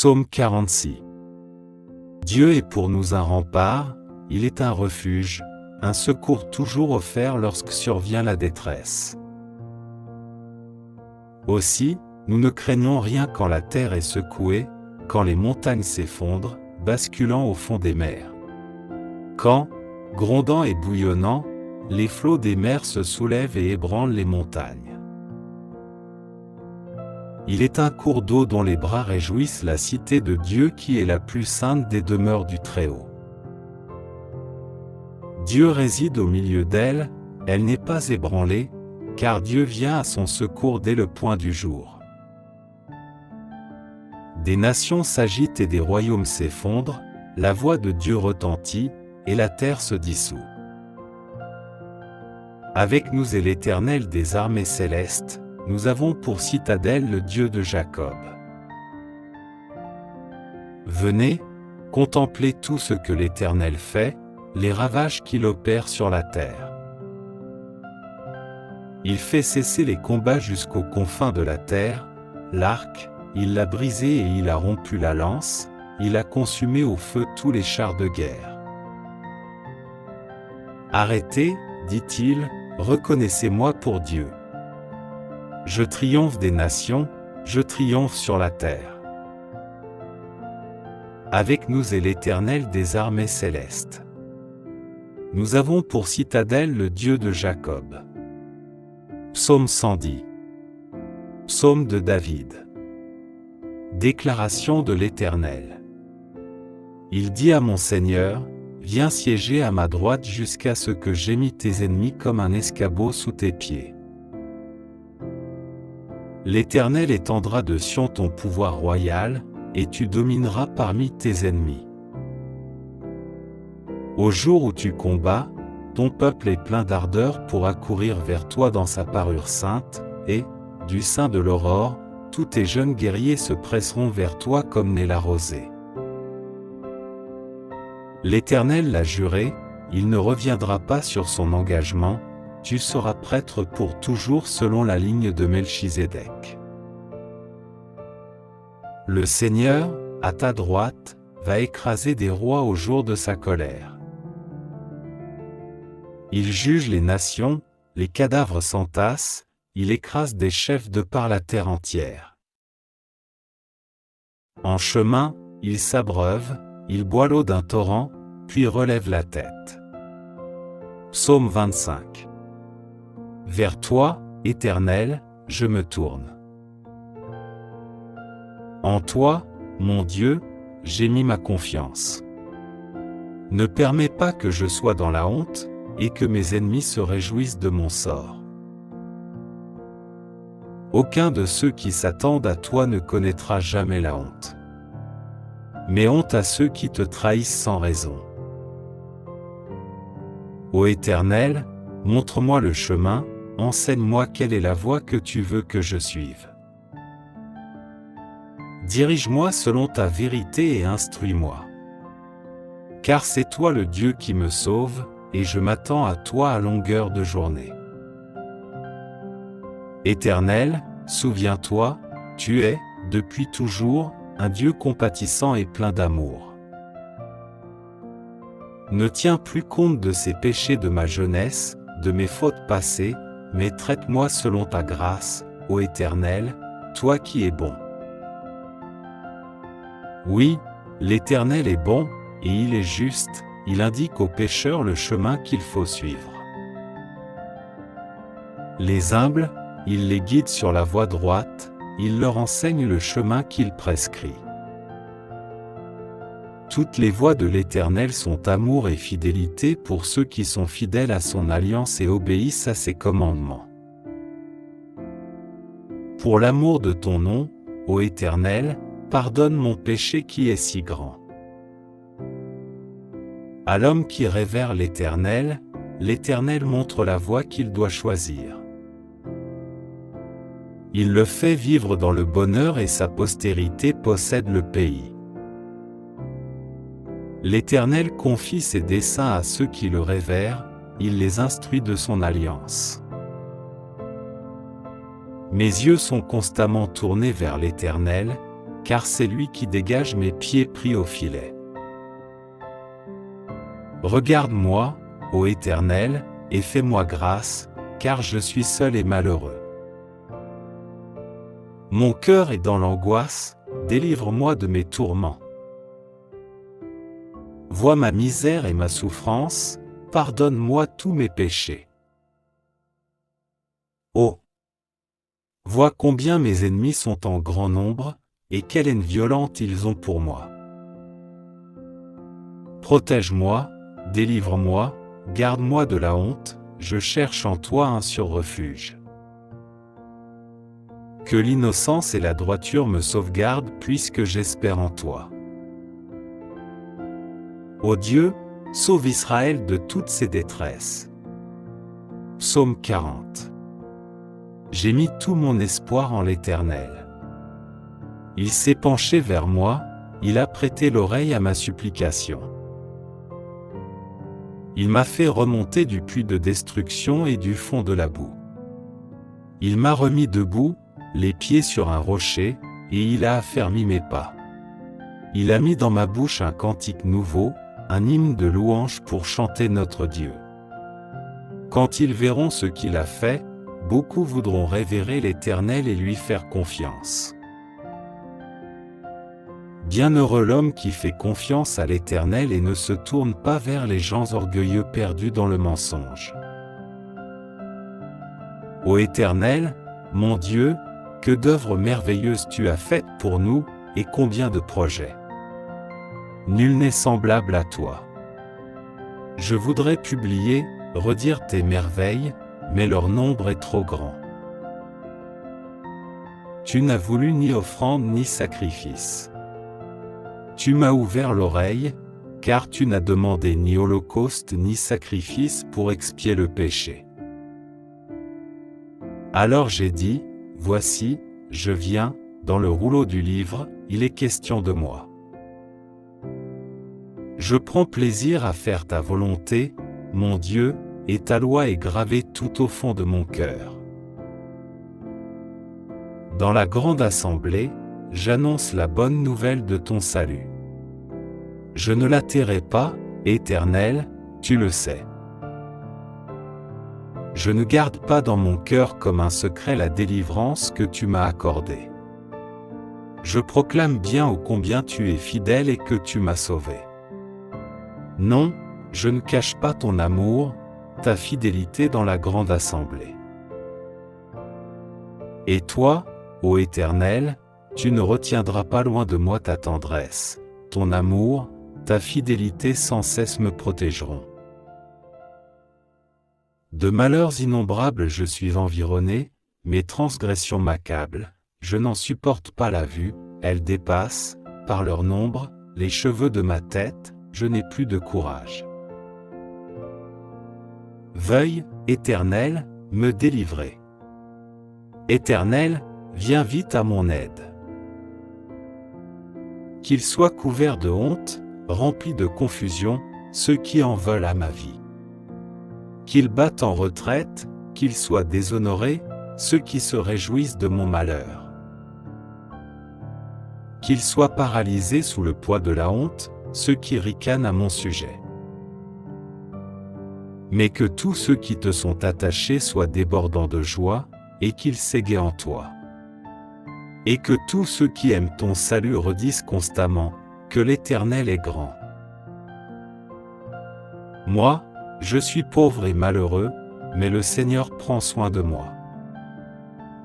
Psaume 46. Dieu est pour nous un rempart, il est un refuge, un secours toujours offert lorsque survient la détresse. Aussi, nous ne craignons rien quand la terre est secouée, quand les montagnes s'effondrent, basculant au fond des mers. Quand, grondant et bouillonnant, les flots des mers se soulèvent et ébranlent les montagnes. Il est un cours d'eau dont les bras réjouissent la cité de Dieu qui est la plus sainte des demeures du Très-Haut. Dieu réside au milieu d'elle, elle n'est pas ébranlée, car Dieu vient à son secours dès le point du jour. Des nations s'agitent et des royaumes s'effondrent, la voix de Dieu retentit, et la terre se dissout. Avec nous est l'Éternel des armées célestes, nous avons pour citadelle le Dieu de Jacob. Venez, contemplez tout ce que l'Éternel fait, les ravages qu'il opère sur la terre. Il fait cesser les combats jusqu'aux confins de la terre, l'arc, il l'a brisé et il a rompu la lance, il a consumé au feu tous les chars de guerre. Arrêtez, dit-il, reconnaissez-moi pour Dieu. Je triomphe des nations, je triomphe sur la terre. Avec nous est l'Éternel des armées célestes. Nous avons pour citadelle le Dieu de Jacob. Psaume 110. Psaume de David. Déclaration de l'Éternel. Il dit à mon Seigneur, viens siéger à ma droite jusqu'à ce que j'aie mis tes ennemis comme un escabeau sous tes pieds. L'Éternel étendra de Sion ton pouvoir royal, et tu domineras parmi tes ennemis. Au jour où tu combats, ton peuple est plein d'ardeur pour accourir vers toi dans sa parure sainte, et, du sein de l'aurore, tous tes jeunes guerriers se presseront vers toi comme naît la rosée. L'Éternel l'a juré, il ne reviendra pas sur son engagement, tu seras prêtre pour toujours selon la ligne de Melchizedek. Le Seigneur, à ta droite, va écraser des rois au jour de sa colère. Il juge les nations, les cadavres s'entassent, il écrase des chefs de par la terre entière. En chemin, il s'abreuve, il boit l'eau d'un torrent, puis relève la tête. Psaume 25. Vers toi, Éternel, je me tourne. En toi, mon Dieu, j'ai mis ma confiance. Ne permets pas que je sois dans la honte, et que mes ennemis se réjouissent de mon sort. Aucun de ceux qui s'attendent à toi ne connaîtra jamais la honte. Mais honte à ceux qui te trahissent sans raison. Ô Éternel, montre-moi le chemin, enseigne-moi quelle est la voie que tu veux que je suive. Dirige-moi selon ta vérité et instruis-moi. Car c'est toi le Dieu qui me sauve, et je m'attends à toi à longueur de journée. Éternel, souviens-toi, tu es, depuis toujours, un Dieu compatissant et plein d'amour. Ne tiens plus compte de ces péchés de ma jeunesse, de mes fautes passées, mais traite-moi selon ta grâce, ô Éternel, toi qui es bon. Oui, l'Éternel est bon, et il est juste, il indique aux pécheurs le chemin qu'il faut suivre. Les humbles, il les guide sur la voie droite, il leur enseigne le chemin qu'il prescrit. Toutes les voies de l'Éternel sont amour et fidélité pour ceux qui sont fidèles à son alliance et obéissent à ses commandements. Pour l'amour de ton nom, ô Éternel, pardonne mon péché qui est si grand. À l'homme qui révère l'Éternel montre la voie qu'il doit choisir. Il le fait vivre dans le bonheur et sa postérité possède le pays. L'Éternel confie ses desseins à ceux qui le révèrent, il les instruit de son alliance. Mes yeux sont constamment tournés vers l'Éternel, car c'est lui qui dégage mes pieds pris au filet. Regarde-moi, ô Éternel, et fais-moi grâce, car je suis seul et malheureux. Mon cœur est dans l'angoisse, délivre-moi de mes tourments. Vois ma misère et ma souffrance, pardonne-moi tous mes péchés. Oh! Vois combien mes ennemis sont en grand nombre, et quelle haine violente ils ont pour moi. Protège-moi, délivre-moi, garde-moi de la honte, je cherche en toi un sûr refuge. Que l'innocence et la droiture me sauvegardent puisque j'espère en toi. Ô Dieu, sauve Israël de toutes ses détresses. Psaume 40. J'ai mis tout mon espoir en l'Éternel. Il s'est penché vers moi, il a prêté l'oreille à ma supplication. Il m'a fait remonter du puits de destruction et du fond de la boue. Il m'a remis debout, les pieds sur un rocher, et il a affermi mes pas. Il a mis dans ma bouche un cantique nouveau, un hymne de louange pour chanter notre Dieu. Quand ils verront ce qu'il a fait, beaucoup voudront révérer l'Éternel et lui faire confiance. Bienheureux l'homme qui fait confiance à l'Éternel et ne se tourne pas vers les gens orgueilleux perdus dans le mensonge. Ô Éternel, mon Dieu, que d'œuvres merveilleuses tu as faites pour nous, et combien de projets. Nul n'est semblable à toi. Je voudrais publier, redire tes merveilles, mais leur nombre est trop grand. Tu n'as voulu ni offrande ni sacrifice. Tu m'as ouvert l'oreille, car tu n'as demandé ni holocauste ni sacrifice pour expier le péché. Alors j'ai dit, voici, je viens, dans le rouleau du livre, il est question de moi. Je prends plaisir à faire ta volonté, mon Dieu, et ta loi est gravée tout au fond de mon cœur. Dans la grande assemblée, j'annonce la bonne nouvelle de ton salut. Je ne la tairai pas, Éternel, tu le sais. Je ne garde pas dans mon cœur comme un secret la délivrance que tu m'as accordée. Je proclame bien ô combien tu es fidèle et que tu m'as sauvé. Non, je ne cache pas ton amour, ta fidélité dans la grande assemblée. Et toi, ô Éternel, tu ne retiendras pas loin de moi ta tendresse, ton amour, ta fidélité sans cesse me protégeront. De malheurs innombrables je suis environné, mes transgressions m'accablent, je n'en supporte pas la vue, elles dépassent, par leur nombre, les cheveux de ma tête, je n'ai plus de courage. Veuille, Éternel, me délivrer. Éternel, viens vite à mon aide. Qu'ils soient couverts de honte, remplis de confusion, ceux qui en veulent à ma vie. Qu'ils battent en retraite, qu'ils soient déshonorés, ceux qui se réjouissent de mon malheur. Qu'ils soient paralysés sous le poids de la honte, ceux qui ricanent à mon sujet. Mais que tous ceux qui te sont attachés soient débordants de joie, et qu'ils s'égaient en toi. Et que tous ceux qui aiment ton salut redisent constamment, que l'Éternel est grand. Moi, je suis pauvre et malheureux, mais le Seigneur prend soin de moi.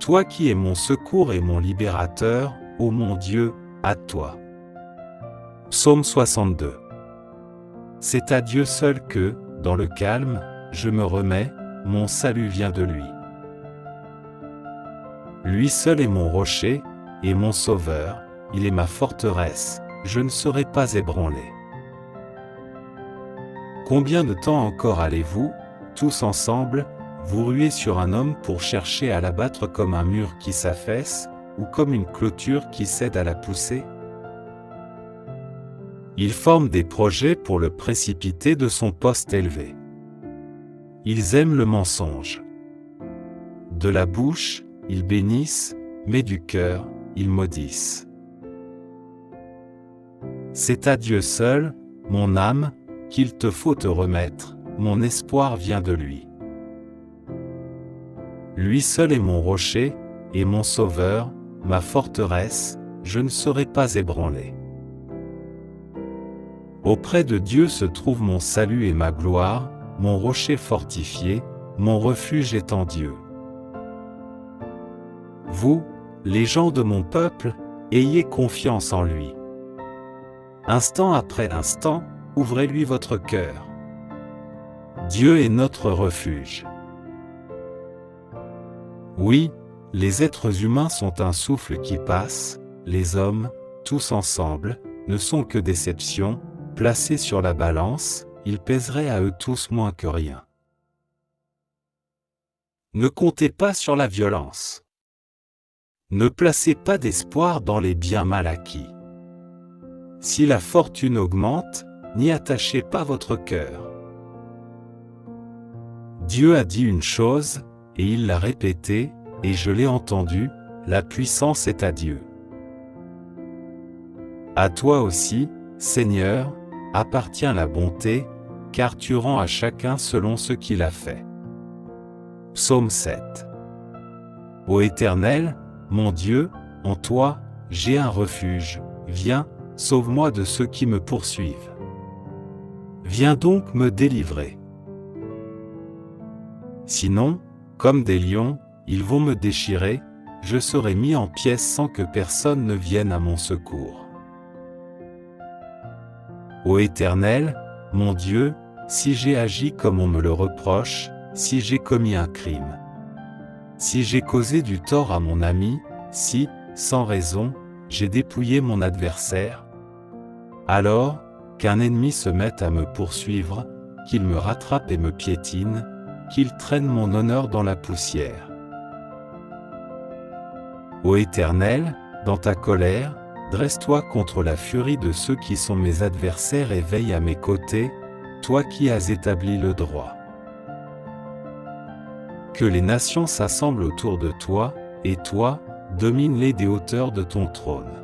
Toi qui es mon secours et mon libérateur, ô mon Dieu, à toi. Psaume 62. C'est à Dieu seul que, dans le calme, je me remets, mon salut vient de lui. Lui seul est mon rocher, et mon sauveur, il est ma forteresse, je ne serai pas ébranlé. Combien de temps encore allez-vous, tous ensemble, vous ruer sur un homme pour chercher à l'abattre comme un mur qui s'affaisse, ou comme une clôture qui cède à la poussée? Ils forment des projets pour le précipiter de son poste élevé. Ils aiment le mensonge. De la bouche, ils bénissent, mais du cœur, ils maudissent. C'est à Dieu seul, mon âme, qu'il te faut te remettre, mon espoir vient de lui. Lui seul est mon rocher, et mon sauveur, ma forteresse, je ne serai pas ébranlé. Auprès de Dieu se trouve mon salut et ma gloire, mon rocher fortifié, mon refuge est en Dieu. Vous, les gens de mon peuple, ayez confiance en lui. Instant après instant, ouvrez-lui votre cœur. Dieu est notre refuge. Oui, les êtres humains sont un souffle qui passe, les hommes, tous ensemble, ne sont que déceptions, placés sur la balance, ils pèseraient à eux tous moins que rien. Ne comptez pas sur la violence. Ne placez pas d'espoir dans les biens mal acquis. Si la fortune augmente, n'y attachez pas votre cœur. Dieu a dit une chose, et il l'a répétée, et je l'ai entendu, la puissance est à Dieu. À toi aussi, Seigneur, appartient la bonté, car tu rends à chacun selon ce qu'il a fait. Psaume 7. Ô Éternel, mon Dieu, en toi, j'ai un refuge, viens, sauve-moi de ceux qui me poursuivent. Viens donc me délivrer. Sinon, comme des lions, ils vont me déchirer, je serai mis en pièces sans que personne ne vienne à mon secours. Ô Éternel, mon Dieu, si j'ai agi comme on me le reproche, si j'ai commis un crime, si j'ai causé du tort à mon ami, si, sans raison, j'ai dépouillé mon adversaire, alors, qu'un ennemi se mette à me poursuivre, qu'il me rattrape et me piétine, qu'il traîne mon honneur dans la poussière. Ô Éternel, dans ta colère, dresse-toi contre la furie de ceux qui sont mes adversaires et veille à mes côtés, toi qui as établi le droit. Que les nations s'assemblent autour de toi, et toi, domine-les des hauteurs de ton trône.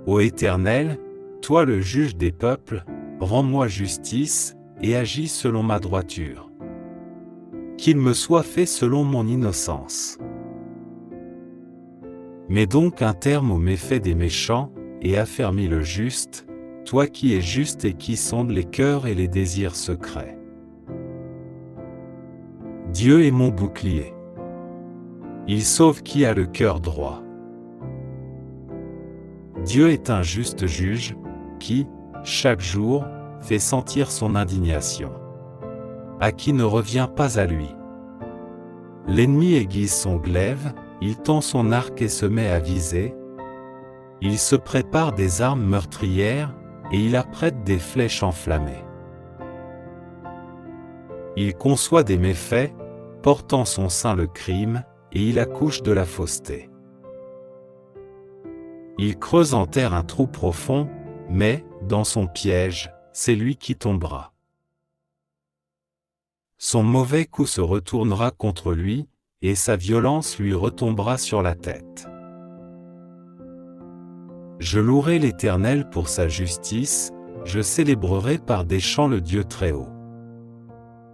Ô Éternel, toi le juge des peuples, rends-moi justice, et agis selon ma droiture. Qu'il me soit fait selon mon innocence. Mets donc un terme aux méfaits des méchants, et affermis le juste, toi qui es juste et qui sondes les cœurs et les désirs secrets. Dieu est mon bouclier. Il sauve qui a le cœur droit. Dieu est un juste juge, qui, chaque jour, fait sentir son indignation. À qui ne revient pas à lui. L'ennemi aiguise son glaive, il tend son arc et se met à viser. Il se prépare des armes meurtrières, et il apprête des flèches enflammées. Il conçoit des méfaits, porte en son sein le crime, et il accouche de la fausseté. Il creuse en terre un trou profond, mais, dans son piège, c'est lui qui tombera. Son mauvais coup se retournera contre lui, et sa violence lui retombera sur la tête. Je louerai l'Éternel pour sa justice, je célébrerai par des chants le Dieu Très-Haut.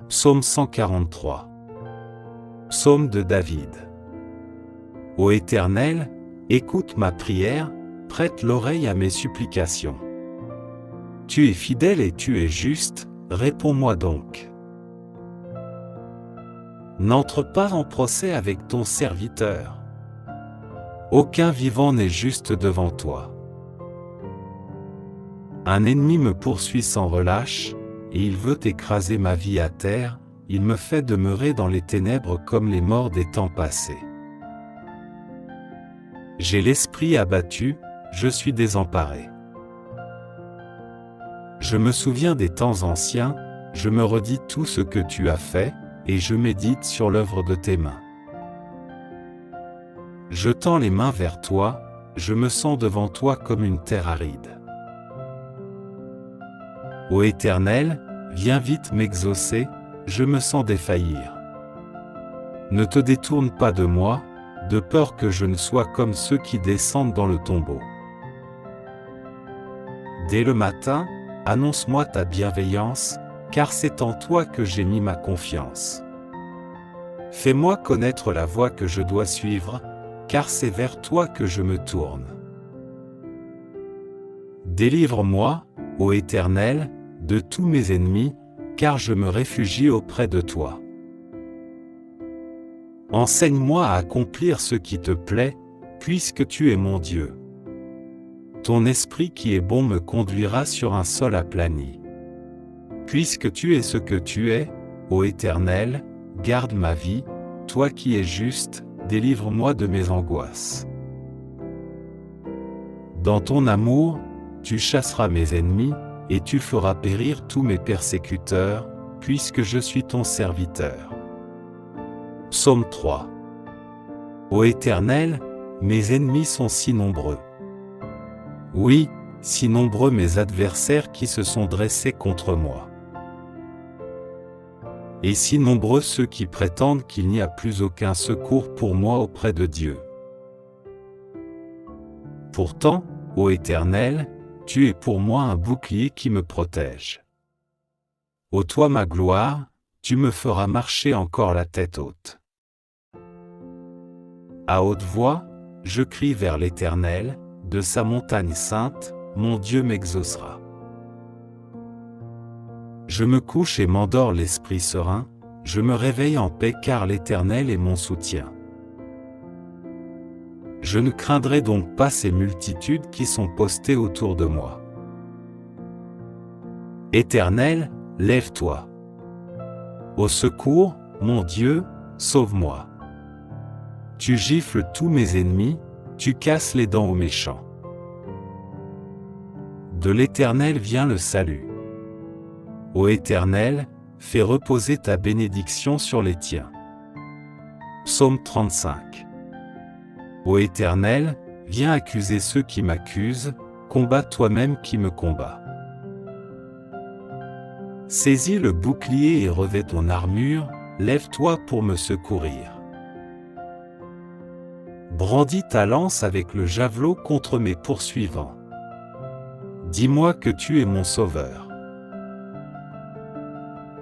Psaume 143. Psaume de David. Ô Éternel, écoute ma prière, prête l'oreille à mes supplications. Tu es fidèle et tu es juste, réponds-moi donc. N'entre pas en procès avec ton serviteur. Aucun vivant n'est juste devant toi. Un ennemi me poursuit sans relâche, et il veut écraser ma vie à terre, il me fait demeurer dans les ténèbres comme les morts des temps passés. J'ai l'esprit abattu, je suis désemparé. Je me souviens des temps anciens, je me redis tout ce que tu as fait, et je médite sur l'œuvre de tes mains. Je tends les mains vers toi, je me sens devant toi comme une terre aride. Ô Éternel, viens vite m'exaucer, je me sens défaillir. Ne te détourne pas de moi, de peur que je ne sois comme ceux qui descendent dans le tombeau. Dès le matin, annonce-moi ta bienveillance, car c'est en toi que j'ai mis ma confiance. Fais-moi connaître la voie que je dois suivre, car c'est vers toi que je me tourne. Délivre-moi, ô Éternel, de tous mes ennemis, car je me réfugie auprès de toi. Enseigne-moi à accomplir ce qui te plaît, puisque tu es mon Dieu. Ton esprit qui est bon me conduira sur un sol aplani. Puisque tu es ce que tu es, ô Éternel, garde ma vie, toi qui es juste, délivre-moi de mes angoisses. Dans ton amour, tu chasseras mes ennemis, et tu feras périr tous mes persécuteurs, puisque je suis ton serviteur. Psaume 3. Ô Éternel, mes ennemis sont si nombreux. Oui, si nombreux mes adversaires qui se sont dressés contre moi. Et si nombreux ceux qui prétendent qu'il n'y a plus aucun secours pour moi auprès de Dieu. Pourtant, ô Éternel, tu es pour moi un bouclier qui me protège. Ô toi ma gloire, tu me feras marcher encore la tête haute. À haute voix, je crie vers l'Éternel, de sa montagne sainte, mon Dieu m'exaucera. Je me couche et m'endors l'esprit serein, je me réveille en paix car l'Éternel est mon soutien. Je ne craindrai donc pas ces multitudes qui sont postées autour de moi. Éternel, lève-toi. Au secours, mon Dieu, sauve-moi. Tu gifles tous mes ennemis, tu casses les dents aux méchants. De l'Éternel vient le salut. Ô Éternel, fais reposer ta bénédiction sur les tiens. Psaume 35. Ô Éternel, viens accuser ceux qui m'accusent, combat toi-même qui me combat. Saisis le bouclier et revêt ton armure, lève-toi pour me secourir. Brandis ta lance avec le javelot contre mes poursuivants. Dis-moi que tu es mon sauveur.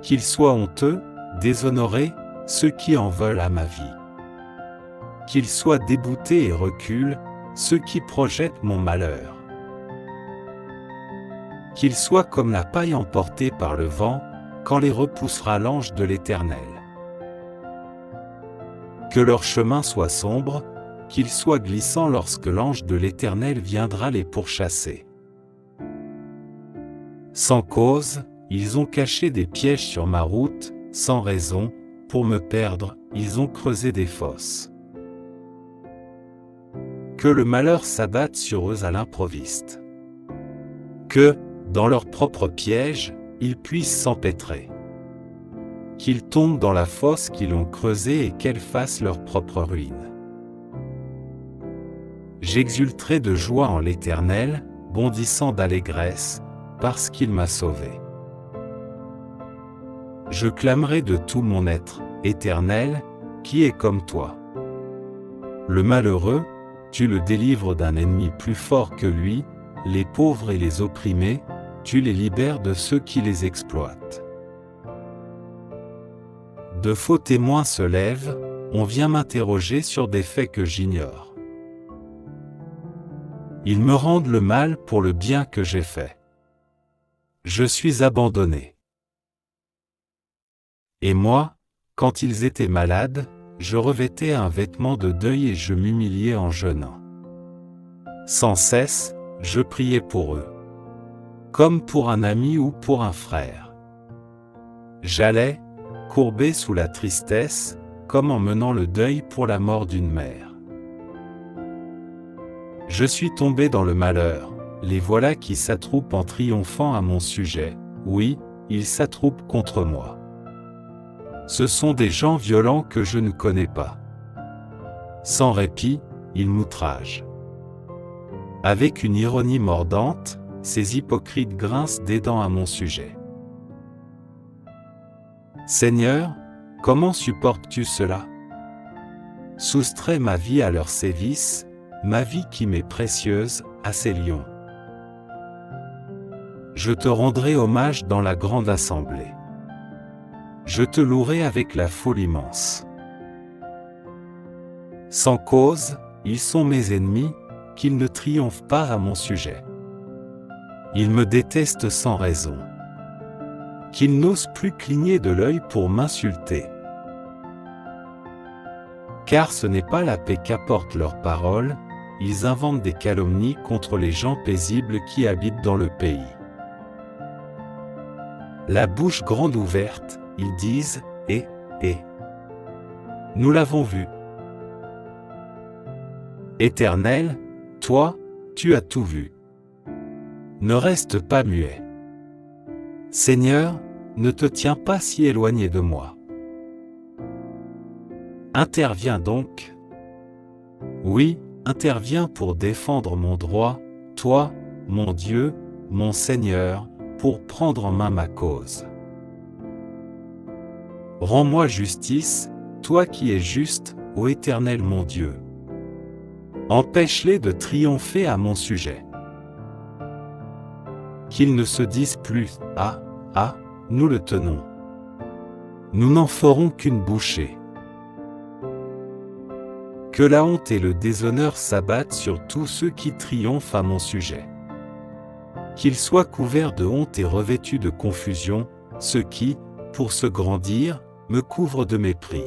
Qu'ils soient honteux, déshonorés, ceux qui en veulent à ma vie. Qu'ils soient déboutés et reculent, ceux qui projettent mon malheur. Qu'ils soient comme la paille emportée par le vent, quand les repoussera l'ange de l'Éternel. Que leur chemin soit sombre, qu'ils soient glissants lorsque l'ange de l'Éternel viendra les pourchasser. Sans cause, ils ont caché des pièges sur ma route, sans raison, pour me perdre, ils ont creusé des fosses. Que le malheur s'abatte sur eux à l'improviste. Que, dans leur propre piège, ils puissent s'empêtrer. Qu'ils tombent dans la fosse qu'ils ont creusée et qu'elle fasse leur propre ruine. J'exulterai de joie en l'Éternel, bondissant d'allégresse, parce qu'il m'a sauvé. Je clamerai de tout mon être, Éternel, qui est comme toi. Le malheureux, tu le délivres d'un ennemi plus fort que lui, les pauvres et les opprimés, tu les libères de ceux qui les exploitent. De faux témoins se lèvent, on vient m'interroger sur des faits que j'ignore. Ils me rendent le mal pour le bien que j'ai fait. Je suis abandonné. Et moi, quand ils étaient malades, je revêtais un vêtement de deuil et je m'humiliais en jeûnant. Sans cesse, je priais pour eux. Comme pour un ami ou pour un frère. J'allais, courbé sous la tristesse, comme en menant le deuil pour la mort d'une mère. Je suis tombé dans le malheur, les voilà qui s'attroupent en triomphant à mon sujet, oui, ils s'attroupent contre moi. Ce sont des gens violents que je ne connais pas. Sans répit, ils m'outragent. Avec une ironie mordante, ces hypocrites grincent des dents à mon sujet. Seigneur, comment supportes-tu cela? Soustrais ma vie à leurs sévices, ma vie qui m'est précieuse, à ces lions. Je te rendrai hommage dans la grande assemblée. Je te louerai avec la foule immense. Sans cause, ils sont mes ennemis, qu'ils ne triomphent pas à mon sujet. Ils me détestent sans raison. Qu'ils n'osent plus cligner de l'œil pour m'insulter. Car ce n'est pas la paix qu'apportent leurs paroles, ils inventent des calomnies contre les gens paisibles qui habitent dans le pays. La bouche grande ouverte, ils disent « et ». Nous l'avons vu. Éternel, toi, tu as tout vu. Ne reste pas muet. Seigneur, ne te tiens pas si éloigné de moi. Interviens donc. Oui, interviens pour défendre mon droit, toi, mon Dieu, mon Seigneur, pour prendre en main ma cause. Rends-moi justice, toi qui es juste, ô Éternel mon Dieu. Empêche-les de triompher à mon sujet. Qu'ils ne se disent plus « Ah, ah, nous le tenons. Nous n'en ferons qu'une bouchée. » Que la honte et le déshonneur s'abattent sur tous ceux qui triomphent à mon sujet. Qu'ils soient couverts de honte et revêtus de confusion, ceux qui, pour se grandir, me couvrent de mépris.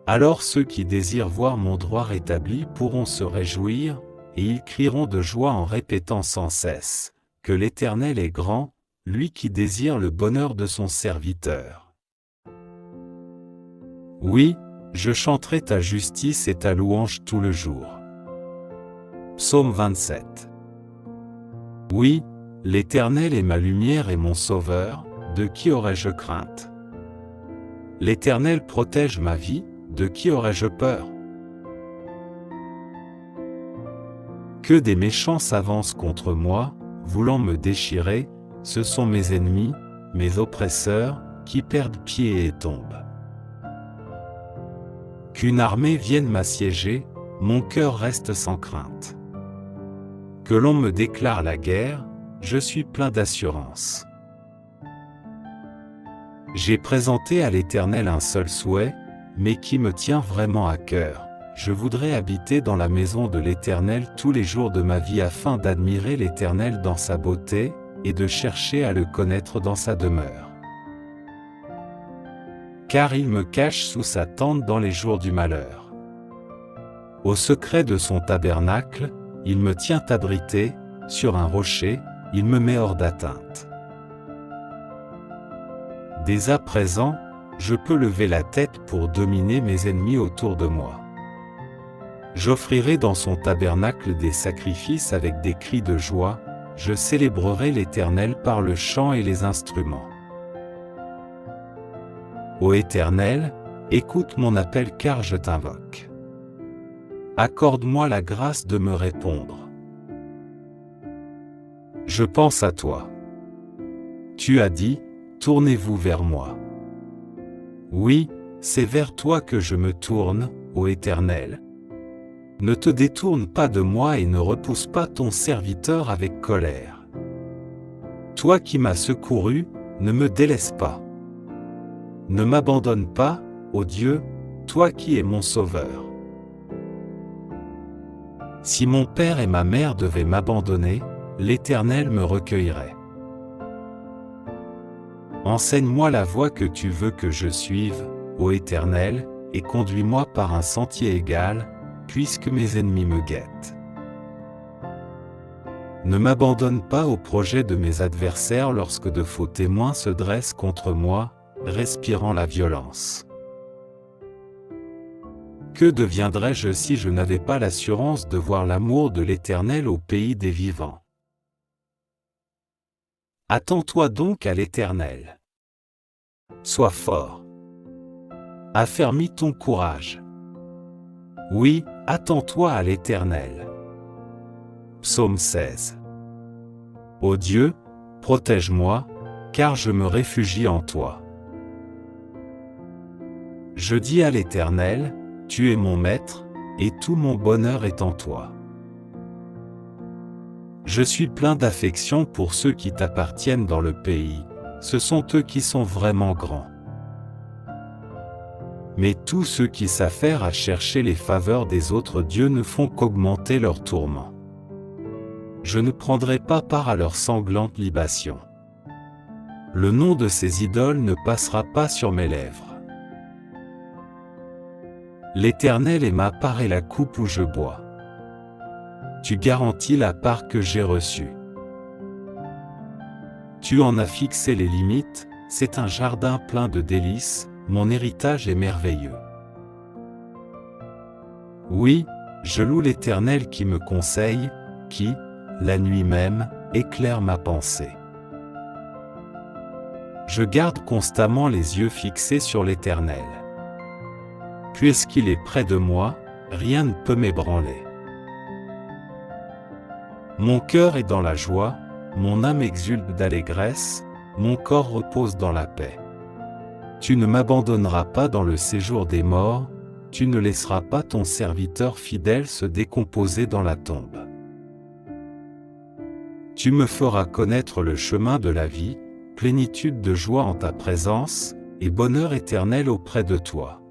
Alors ceux qui désirent voir mon droit rétabli pourront se réjouir, et ils crieront de joie en répétant sans cesse, que l'Éternel est grand, lui qui désire le bonheur de son serviteur. Oui, je chanterai ta justice et ta louange tout le jour. Psaume 27. Oui, l'Éternel est ma lumière et mon sauveur, de qui aurais-je crainte? L'Éternel protège ma vie, de qui aurais-je peur? Que des méchants s'avancent contre moi, voulant me déchirer, ce sont mes ennemis, mes oppresseurs, qui perdent pied et tombent. Qu'une armée vienne m'assiéger, mon cœur reste sans crainte. Que l'on me déclare la guerre, je suis plein d'assurance. J'ai présenté à l'Éternel un seul souhait, mais qui me tient vraiment à cœur. Je voudrais habiter dans la maison de l'Éternel tous les jours de ma vie afin d'admirer l'Éternel dans sa beauté, et de chercher à le connaître dans sa demeure. Car il me cache sous sa tente dans les jours du malheur. Au secret de son tabernacle, il me tient abrité, sur un rocher, il me met hors d'atteinte. Dès à présent, je peux lever la tête pour dominer mes ennemis autour de moi. J'offrirai dans son tabernacle des sacrifices avec des cris de joie, je célébrerai l'Éternel par le chant et les instruments. Ô Éternel, écoute mon appel car je t'invoque. Accorde-moi la grâce de me répondre. Je pense à toi. Tu as dit, tournez-vous vers moi. Oui, c'est vers toi que je me tourne, ô Éternel. Ne te détourne pas de moi et ne repousse pas ton serviteur avec colère. Toi qui m'as secouru, ne me délaisse pas. Ne m'abandonne pas, ô Dieu, toi qui es mon sauveur. Si mon père et ma mère devaient m'abandonner, l'Éternel me recueillerait. Enseigne-moi la voie que tu veux que je suive, ô Éternel, et conduis-moi par un sentier égal, puisque mes ennemis me guettent. Ne m'abandonne pas au projet de mes adversaires lorsque de faux témoins se dressent contre moi, respirant la violence. Que deviendrais-je si je n'avais pas l'assurance de voir l'amour de l'Éternel au pays des vivants? Attends-toi donc à l'Éternel. Sois fort. Affermis ton courage. Oui, attends-toi à l'Éternel. Psaume 16. Ô Dieu, protège-moi, car je me réfugie en toi. Je dis à l'Éternel, tu es mon maître, et tout mon bonheur est en toi. Je suis plein d'affection pour ceux qui t'appartiennent dans le pays, ce sont eux qui sont vraiment grands. Mais tous ceux qui s'affairent à chercher les faveurs des autres dieux ne font qu'augmenter leurs tourments. Je ne prendrai pas part à leurs sanglantes libations. Le nom de ces idoles ne passera pas sur mes lèvres. L'Éternel est ma part et la coupe où je bois. Tu garantis la part que j'ai reçue. Tu en as fixé les limites, c'est un jardin plein de délices, mon héritage est merveilleux. Oui, je loue l'Éternel qui me conseille, qui, la nuit même, éclaire ma pensée. Je garde constamment les yeux fixés sur l'Éternel. Puisqu'il est près de moi, rien ne peut m'ébranler. Mon cœur est dans la joie, mon âme exulte d'allégresse, mon corps repose dans la paix. Tu ne m'abandonneras pas dans le séjour des morts, tu ne laisseras pas ton serviteur fidèle se décomposer dans la tombe. Tu me feras connaître le chemin de la vie, plénitude de joie en ta présence, et bonheur éternel auprès de toi.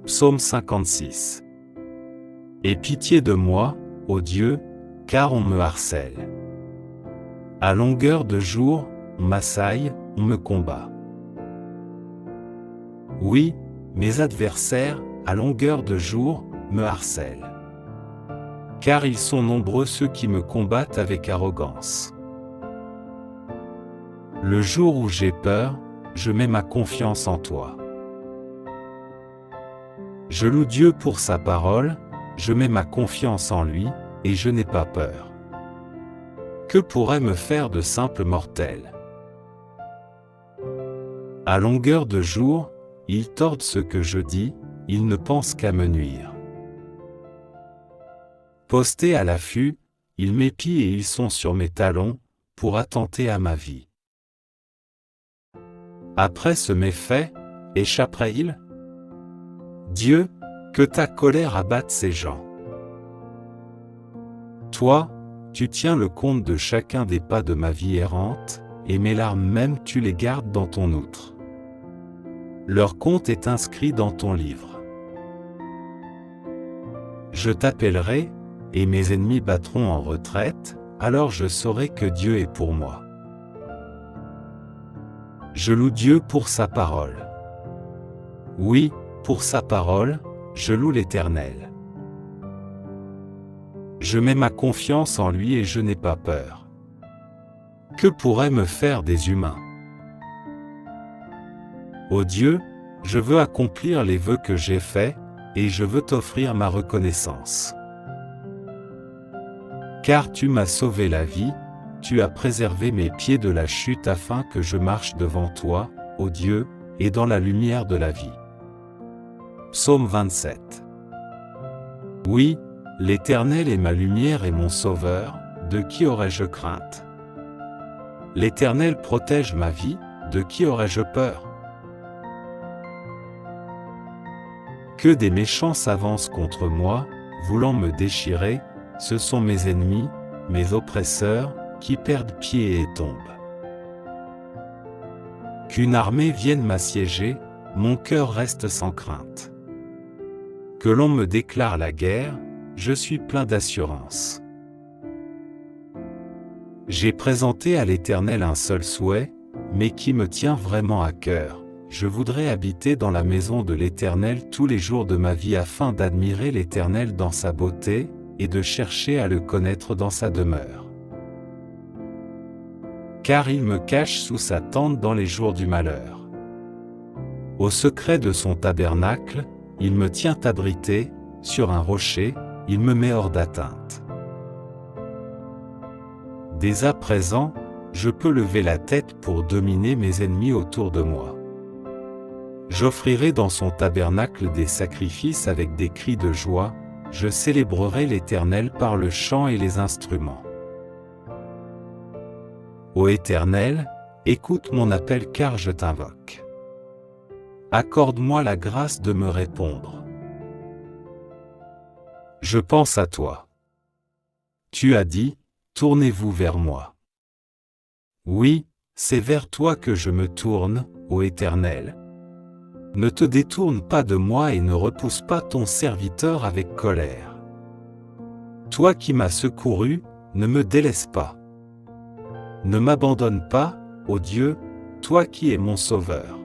Psaume 56. Aie pitié de moi, ô Dieu, car on me harcèle. À longueur de jour, on m'assaille, on me combat. Oui, mes adversaires, à longueur de jour, me harcèlent. Car ils sont nombreux ceux qui me combattent avec arrogance. Le jour où j'ai peur, je mets ma confiance en toi. Je loue Dieu pour sa parole, je mets ma confiance en lui, et je n'ai pas peur. Que pourrait me faire de simples mortels? À longueur de jour, ils tordent ce que je dis, ils ne pensent qu'à me nuire. Postés à l'affût, ils m'épient et ils sont sur mes talons, pour attenter à ma vie. Après ce méfait, échapperait-il? Dieu, que ta colère abatte ces gens. Toi, tu tiens le compte de chacun des pas de ma vie errante, et mes larmes même tu les gardes dans ton outre. Leur compte est inscrit dans ton livre. Je t'appellerai, et mes ennemis battront en retraite, alors je saurai que Dieu est pour moi. Je loue Dieu pour sa parole. Oui, pour sa parole, je loue l'Éternel. Je mets ma confiance en lui et je n'ai pas peur. Que pourraient me faire des humains? Ô Dieu, je veux accomplir les vœux que j'ai faits, et je veux t'offrir ma reconnaissance. Car tu m'as sauvé la vie, tu as préservé mes pieds de la chute afin que je marche devant toi, ô Dieu, et dans la lumière de la vie. Psaume 27. Oui, l'Éternel est ma lumière et mon sauveur, de qui aurais-je crainte? L'Éternel protège ma vie, de qui aurais-je peur? Que des méchants s'avancent contre moi, voulant me déchirer, ce sont mes ennemis, mes oppresseurs, qui perdent pied et tombent. Qu'une armée vienne m'assiéger, mon cœur reste sans crainte. Que l'on me déclare la guerre, je suis plein d'assurance. J'ai présenté à l'Éternel un seul souhait, mais qui me tient vraiment à cœur. Je voudrais habiter dans la maison de l'Éternel tous les jours de ma vie afin d'admirer l'Éternel dans sa beauté, et de chercher à le connaître dans sa demeure. Car il me cache sous sa tente dans les jours du malheur. Au secret de son tabernacle, il me tient abrité, sur un rocher, il me met hors d'atteinte. Dès à présent, je peux lever la tête pour dominer mes ennemis autour de moi. J'offrirai dans son tabernacle des sacrifices avec des cris de joie, je célébrerai l'Éternel par le chant et les instruments. Ô Éternel, écoute mon appel car je t'invoque. Accorde-moi la grâce de me répondre. Je pense à toi. Tu as dit, tournez-vous vers moi. Oui, c'est vers toi que je me tourne, ô Éternel. Ne te détourne pas de moi et ne repousse pas ton serviteur avec colère. Toi qui m'as secouru, ne me délaisse pas. Ne m'abandonne pas, ô Dieu, toi qui es mon sauveur.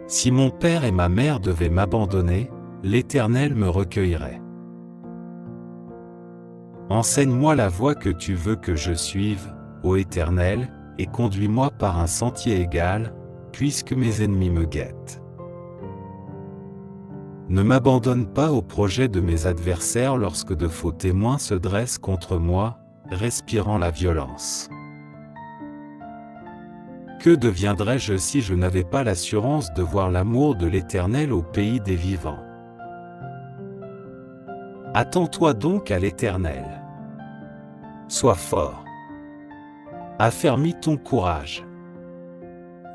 Si mon père et ma mère devaient m'abandonner, l'Éternel me recueillerait. Enseigne-moi la voie que tu veux que je suive, ô Éternel, et conduis-moi par un sentier égal, puisque mes ennemis me guettent. Ne m'abandonne pas au projet de mes adversaires lorsque de faux témoins se dressent contre moi, respirant la violence. Que deviendrais-je si je n'avais pas l'assurance de voir l'amour de l'Éternel au pays des vivants? Attends-toi donc à l'Éternel. Sois fort. Affermis ton courage.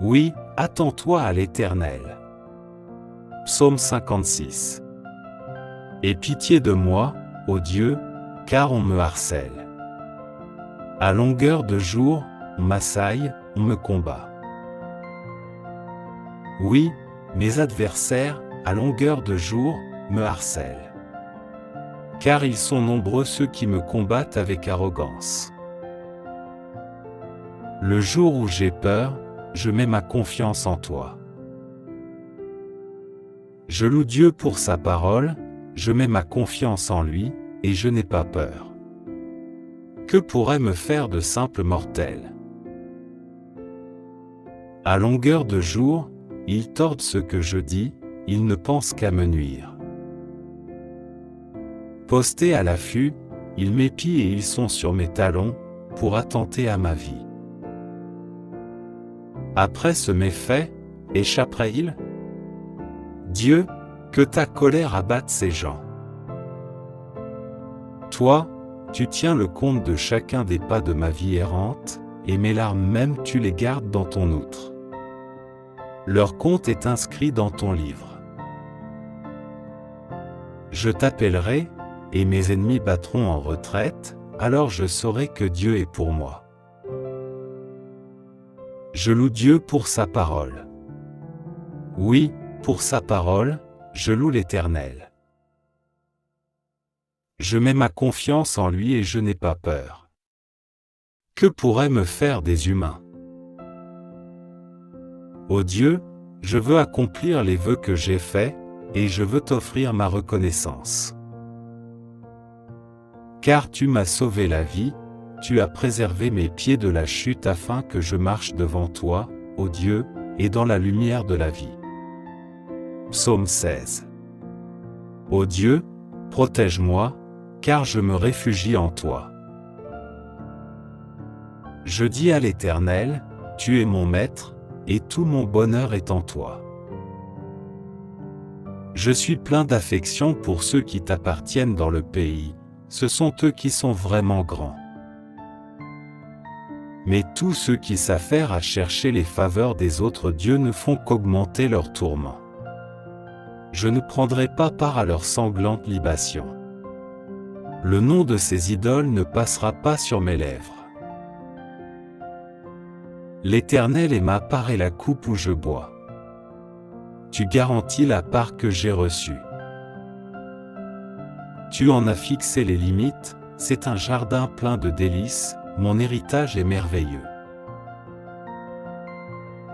Oui, attends-toi à l'Éternel. Psaume 56. Aie pitié de moi, ô Dieu, car on me harcèle. À longueur de jour, on m'assaille, on me combat. Oui, mes adversaires, à longueur de jour, me harcèlent. Car ils sont nombreux ceux qui me combattent avec arrogance. Le jour où j'ai peur, je mets ma confiance en toi. Je loue Dieu pour sa parole, je mets ma confiance en lui, et je n'ai pas peur. Que pourrait me faire de simples mortels? À longueur de jour, ils tordent ce que je dis, ils ne pensent qu'à me nuire. Postés à l'affût, ils m'épient et ils sont sur mes talons, pour attenter à ma vie. Après ce méfait, échapperait-il? Dieu, que ta colère abatte ces gens. Toi, tu tiens le compte de chacun des pas de ma vie errante, et mes larmes même tu les gardes dans ton outre. Leur compte est inscrit dans ton livre. Je t'appellerai, et mes ennemis battront en retraite, alors je saurai que Dieu est pour moi. Je loue Dieu pour sa parole. Oui, pour sa parole, je loue l'Éternel. Je mets ma confiance en lui et je n'ai pas peur. Que pourraient me faire des humains? Ô Dieu, je veux accomplir les vœux que j'ai faits, et je veux t'offrir ma reconnaissance. Car tu m'as sauvé la vie, tu as préservé mes pieds de la chute afin que je marche devant toi, ô Dieu, et dans la lumière de la vie. Psaume 16. Ô Dieu, protège-moi, car je me réfugie en toi. Je dis à l'Éternel, tu es mon maître, et tout mon bonheur est en toi. Je suis plein d'affection pour ceux qui t'appartiennent dans le pays, ce sont eux qui sont vraiment grands. Mais tous ceux qui s'affairent à chercher les faveurs des autres dieux ne font qu'augmenter leurs tourments. Je ne prendrai pas part à leurs sanglantes libations. Le nom de ces idoles ne passera pas sur mes lèvres. L'Éternel est ma part et la coupe où je bois. Tu garantis la part que j'ai reçue. Tu en as fixé les limites, c'est un jardin plein de délices, mon héritage est merveilleux.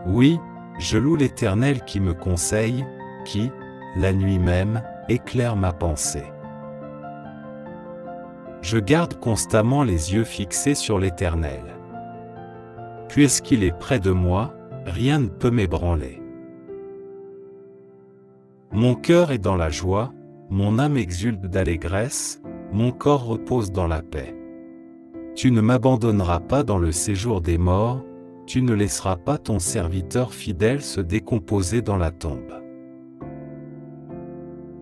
Oui, je loue l'Éternel qui me conseille, qui, la nuit même, éclaire ma pensée. Je garde constamment les yeux fixés sur l'Éternel. Puisqu'il est près de moi, rien ne peut m'ébranler. Mon cœur est dans la joie, mon âme exulte d'allégresse, mon corps repose dans la paix. Tu ne m'abandonneras pas dans le séjour des morts, tu ne laisseras pas ton serviteur fidèle se décomposer dans la tombe.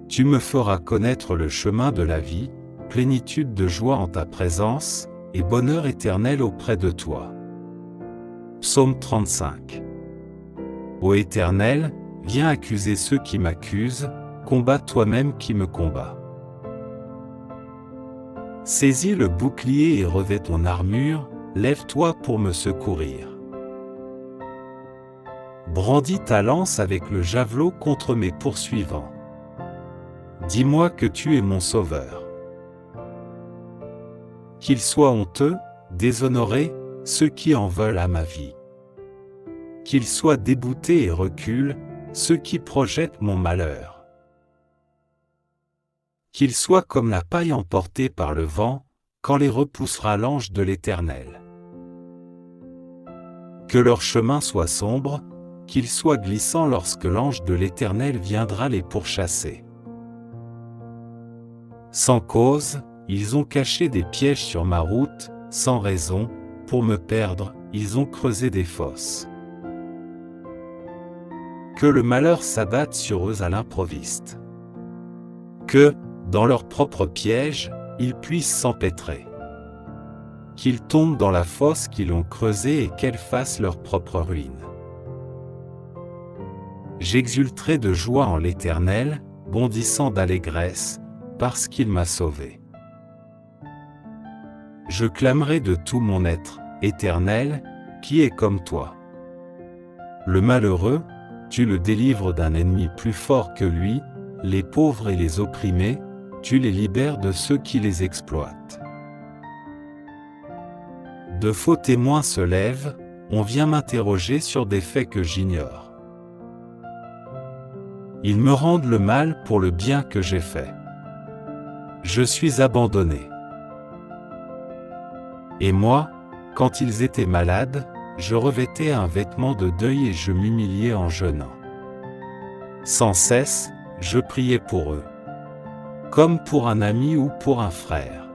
Tu me feras connaître le chemin de la vie, plénitude de joie en ta présence, et bonheur éternel auprès de toi. Psaume 35. Ô Éternel, viens accuser ceux qui m'accusent, combat toi-même qui me combat. Saisis le bouclier et revêt ton armure, lève-toi pour me secourir. Brandis ta lance avec le javelot contre mes poursuivants. Dis-moi que tu es mon sauveur. Qu'ils soient honteux, déshonorés, ceux qui en veulent à ma vie. Qu'ils soient dégoûtés et reculent, ceux qui projettent mon malheur. Qu'ils soient comme la paille emportée par le vent, quand les repoussera l'ange de l'Éternel. Que leur chemin soit sombre, qu'ils soient glissants lorsque l'ange de l'Éternel viendra les pourchasser. Sans cause, ils ont caché des pièges sur ma route, sans raison, pour me perdre, ils ont creusé des fosses. Que le malheur s'abatte sur eux à l'improviste. Que, dans leur propre piège, ils puissent s'empêtrer. Qu'ils tombent dans la fosse qu'ils ont creusée et qu'elle fasse leur propre ruine. J'exulterai de joie en l'Éternel, bondissant d'allégresse, parce qu'il m'a sauvé. Je clamerai de tout mon être, Éternel, qui est comme toi. Le malheureux, tu le délivres d'un ennemi plus fort que lui, les pauvres et les opprimés, tu les libères de ceux qui les exploitent. De faux témoins se lèvent, on vient m'interroger sur des faits que j'ignore. Ils me rendent le mal pour le bien que j'ai fait. Je suis abandonné. Et moi, quand ils étaient malades, je revêtais un vêtement de deuil et je m'humiliais en jeûnant. Sans cesse, je priais pour eux, comme pour un ami ou pour un frère.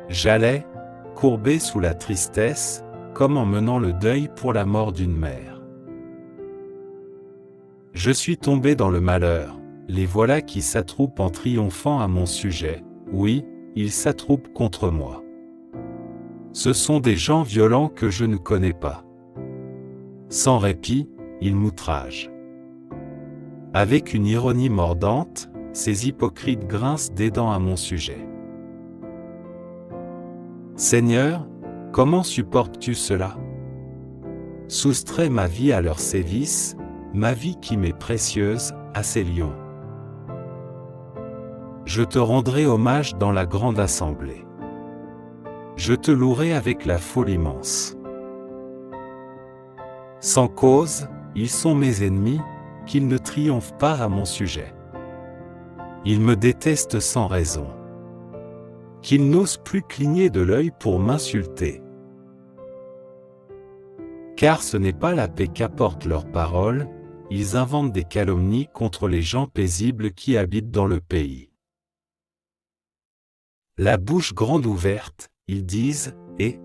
J'allais, courbé sous la tristesse, comme en menant le deuil pour la mort d'une mère. Je suis tombé dans le malheur, les voilà qui s'attroupent en triomphant à mon sujet, oui, ils s'attroupent contre moi. Ce sont des gens violents que je ne connais pas. Sans répit, ils m'outragent. Avec une ironie mordante, ces hypocrites grincent des dents à mon sujet. Seigneur, comment supportes-tu cela? Soustrais ma vie à leurs sévices, ma vie qui m'est précieuse, à ces lions. Je te rendrai hommage dans la grande assemblée. Je te louerai avec la foule immense. Sans cause, ils sont mes ennemis, qu'ils ne triomphent pas à mon sujet. Ils me détestent sans raison. Qu'ils n'osent plus cligner de l'œil pour m'insulter. Car ce n'est pas la paix qu'apportent leurs paroles, ils inventent des calomnies contre les gens paisibles qui habitent dans le pays. La bouche grande ouverte, ils disent, et,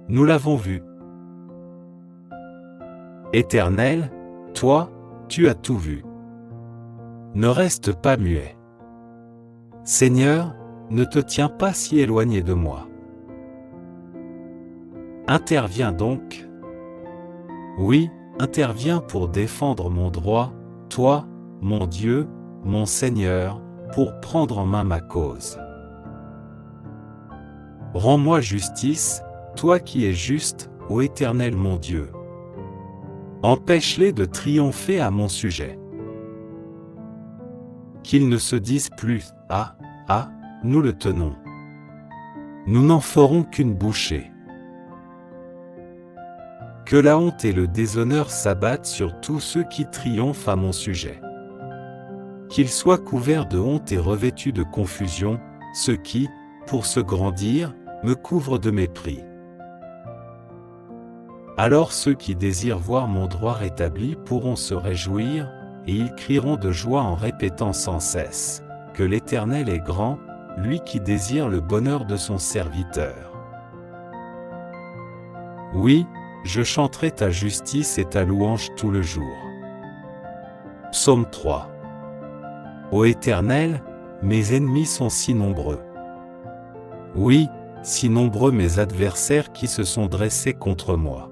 nous l'avons vu. Éternel, toi, tu as tout vu. Ne reste pas muet. Seigneur, ne te tiens pas si éloigné de moi. Interviens donc. Oui, interviens pour défendre mon droit, toi, mon Dieu, mon Seigneur, pour prendre en main ma cause. Rends-moi justice, toi qui es juste, ô Éternel mon Dieu. Empêche-les de triompher à mon sujet. Qu'ils ne se disent plus, ah, nous le tenons. Nous n'en ferons qu'une bouchée. Que la honte et le déshonneur s'abattent sur tous ceux qui triomphent à mon sujet. Qu'ils soient couverts de honte et revêtus de confusion, ceux qui, pour se grandir, me couvrent de mépris. Alors ceux qui désirent voir mon droit rétabli pourront se réjouir, et ils crieront de joie en répétant sans cesse, que l'Éternel est grand, lui qui désire le bonheur de son serviteur. Oui, je chanterai ta justice et ta louange tout le jour. Psaume 3. Ô Éternel, mes ennemis sont si nombreux. Oui, si nombreux mes adversaires qui se sont dressés contre moi.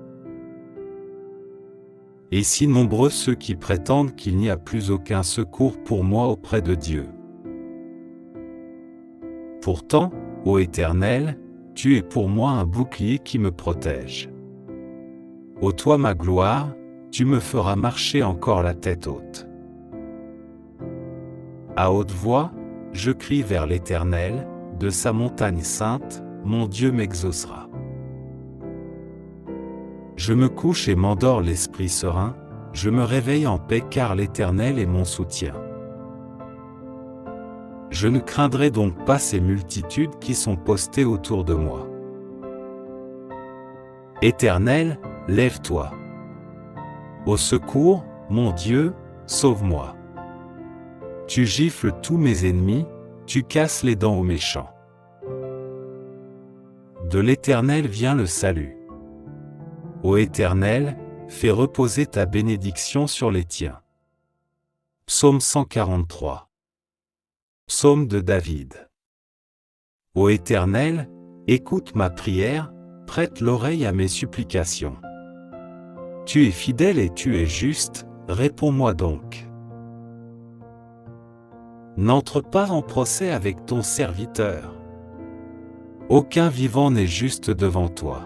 Et si nombreux ceux qui prétendent qu'il n'y a plus aucun secours pour moi auprès de Dieu. Pourtant, ô Éternel, tu es pour moi un bouclier qui me protège. Ô toi ma gloire, tu me feras marcher encore la tête haute. À haute voix, je crie vers l'Éternel, de sa montagne sainte, mon Dieu m'exaucera. Je me couche et m'endors l'esprit serein, je me réveille en paix car l'Éternel est mon soutien. Je ne craindrai donc pas ces multitudes qui sont postées autour de moi. Éternel, lève-toi. Au secours, mon Dieu, sauve-moi. Tu gifles tous mes ennemis, tu casses les dents aux méchants. De l'Éternel vient le salut. Ô Éternel, fais reposer ta bénédiction sur les tiens. Psaume 143. Psaume de David. Ô Éternel, écoute ma prière, prête l'oreille à mes supplications. Tu es fidèle et tu es juste, réponds-moi donc. N'entre pas en procès avec ton serviteur. Aucun vivant n'est juste devant toi.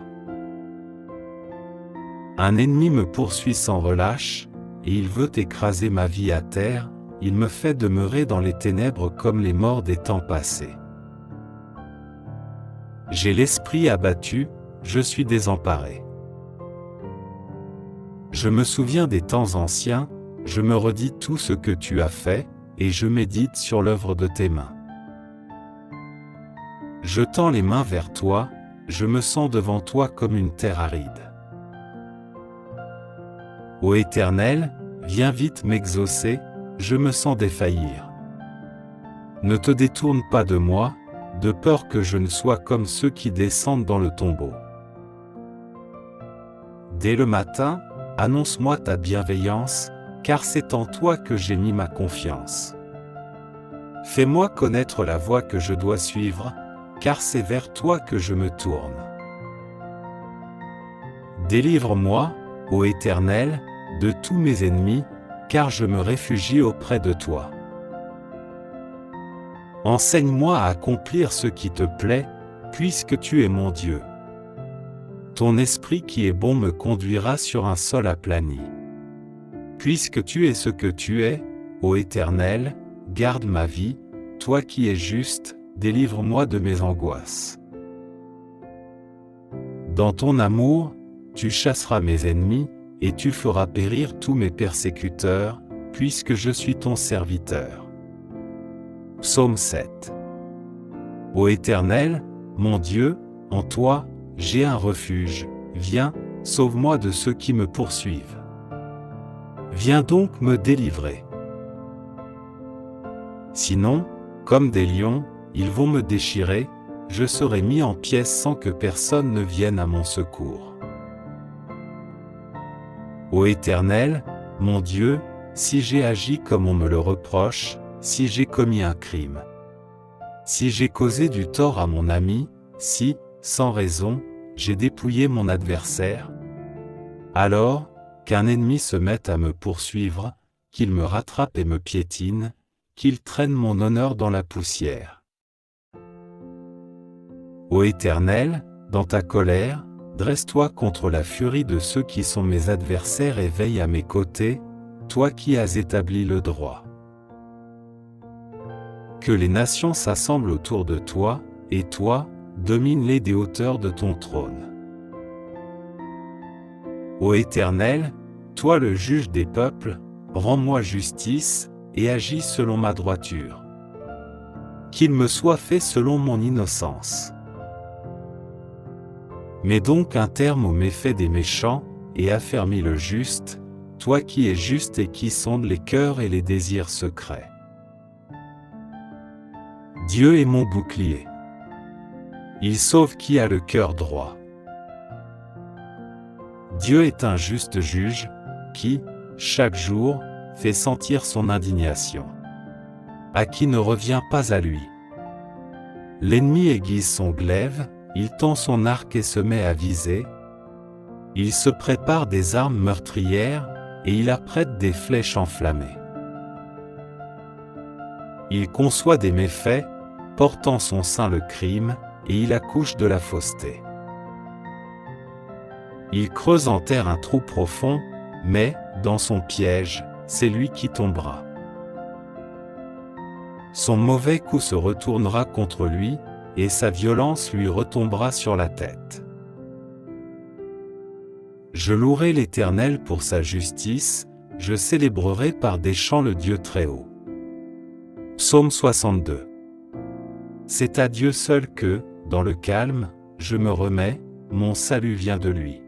Un ennemi me poursuit sans relâche, et il veut écraser ma vie à terre, il me fait demeurer dans les ténèbres comme les morts des temps passés. J'ai l'esprit abattu, je suis désemparé. Je me souviens des temps anciens, je me redis tout ce que tu as fait, et je médite sur l'œuvre de tes mains. Je tends les mains vers toi, je me sens devant toi comme une terre aride. Ô Éternel, viens vite m'exaucer, je me sens défaillir. Ne te détourne pas de moi, de peur que je ne sois comme ceux qui descendent dans le tombeau. Dès le matin, annonce-moi ta bienveillance, car c'est en toi que j'ai mis ma confiance. Fais-moi connaître la voie que je dois suivre, car c'est vers toi que je me tourne. Délivre-moi, ô Éternel, de tous mes ennemis, car je me réfugie auprès de toi. Enseigne-moi à accomplir ce qui te plaît, puisque tu es mon Dieu. Ton esprit qui est bon me conduira sur un sol aplani. Puisque tu es ce que tu es, ô Éternel, garde ma vie, toi qui es juste, délivre-moi de mes angoisses. Dans ton amour, tu chasseras mes ennemis, et tu feras périr tous mes persécuteurs, puisque je suis ton serviteur. Psaume 7. Ô Éternel, mon Dieu, en toi, j'ai un refuge, viens, sauve-moi de ceux qui me poursuivent. Viens donc me délivrer. Sinon, comme des lions, ils vont me déchirer, je serai mis en pièces sans que personne ne vienne à mon secours. Ô Éternel, mon Dieu, si j'ai agi comme on me le reproche, si j'ai commis un crime, si j'ai causé du tort à mon ami, si, sans raison, j'ai dépouillé mon adversaire, alors, qu'un ennemi se mette à me poursuivre, qu'il me rattrape et me piétine, qu'il traîne mon honneur dans la poussière. Ô Éternel, dans ta colère, dresse-toi contre la furie de ceux qui sont mes adversaires et veille à mes côtés, toi qui as établi le droit. Que les nations s'assemblent autour de toi, et toi, domine-les des hauteurs de ton trône. Ô Éternel, toi le juge des peuples, rends-moi justice, et agis selon ma droiture. Qu'il me soit fait selon mon innocence. Mets donc un terme aux méfaits des méchants, et affermis le juste, toi qui es juste et qui sondes les cœurs et les désirs secrets. Dieu est mon bouclier. Il sauve qui a le cœur droit. Dieu est un juste juge, qui, chaque jour, fait sentir son indignation. À qui ne revient pas à lui. L'ennemi aiguise son glaive, il tend son arc et se met à viser. Il se prépare des armes meurtrières, et il apprête des flèches enflammées. Il conçoit des méfaits, porte en son sein le crime, et il accouche de la fausseté. Il creuse en terre un trou profond, mais, dans son piège, c'est lui qui tombera. Son mauvais coup se retournera contre lui, et sa violence lui retombera sur la tête. Je louerai l'Éternel pour sa justice, je célébrerai par des chants le Dieu Très-Haut. Psaume 62. C'est à Dieu seul que, dans le calme, je me remets, mon salut vient de lui.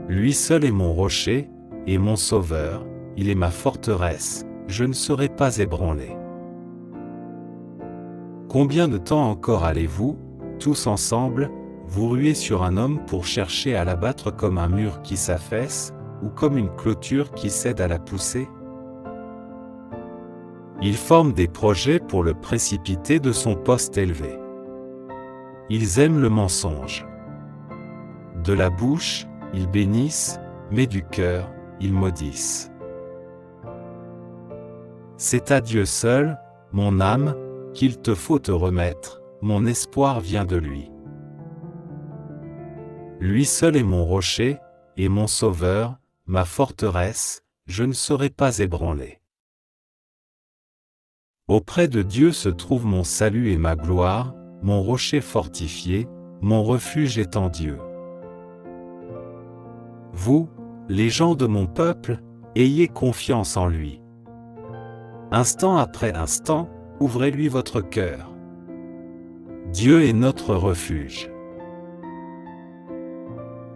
Lui seul est mon rocher, et mon sauveur, il est ma forteresse, je ne serai pas ébranlé. Combien de temps encore allez-vous, tous ensemble, vous ruer sur un homme pour chercher à l'abattre comme un mur qui s'affaisse, ou comme une clôture qui cède à la poussée? Ils forment des projets pour le précipiter de son poste élevé. Ils aiment le mensonge. De la bouche, ils bénissent, mais du cœur, ils maudissent. C'est à Dieu seul, mon âme, qu'il te faut te remettre, mon espoir vient de lui. Lui seul est mon rocher, et mon sauveur, ma forteresse, je ne serai pas ébranlé. Auprès de Dieu se trouve mon salut et ma gloire, mon rocher fortifié, mon refuge est en Dieu. Vous, les gens de mon peuple, ayez confiance en lui. Instant après instant, ouvrez-lui votre cœur. Dieu est notre refuge.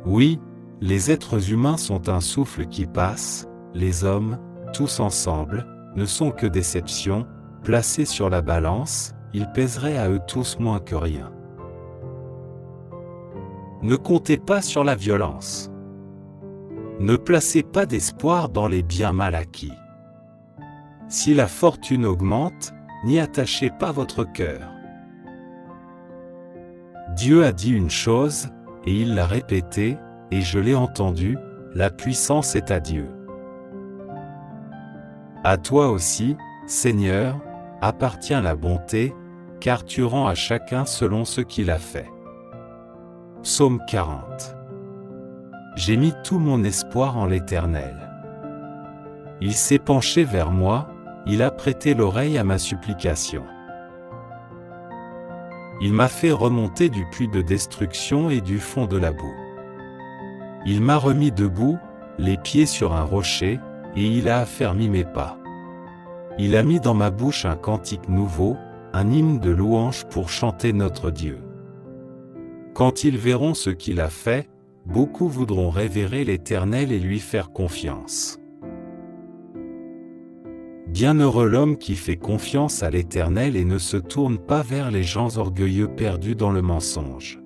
Oui, les êtres humains sont un souffle qui passe, les hommes, tous ensemble, ne sont que déceptions, placés sur la balance, ils pèseraient à eux tous moins que rien. Ne comptez pas sur la violence. Ne placez pas d'espoir dans les biens mal acquis. Si la fortune augmente, n'y attachez pas votre cœur. Dieu a dit une chose, et il l'a répétée, et je l'ai entendu, la puissance est à Dieu. À toi aussi, Seigneur, appartient la bonté, car tu rends à chacun selon ce qu'il a fait. Psaume 40. J'ai mis tout mon espoir en l'Éternel. Il s'est penché vers moi, il a prêté l'oreille à ma supplication. Il m'a fait remonter du puits de destruction et du fond de la boue. Il m'a remis debout, les pieds sur un rocher, et il a affermi mes pas. Il a mis dans ma bouche un cantique nouveau, un hymne de louange pour chanter notre Dieu. Quand ils verront ce qu'il a fait, beaucoup voudront révérer l'Éternel et lui faire confiance. Bienheureux l'homme qui fait confiance à l'Éternel et ne se tourne pas vers les gens orgueilleux perdus dans le mensonge.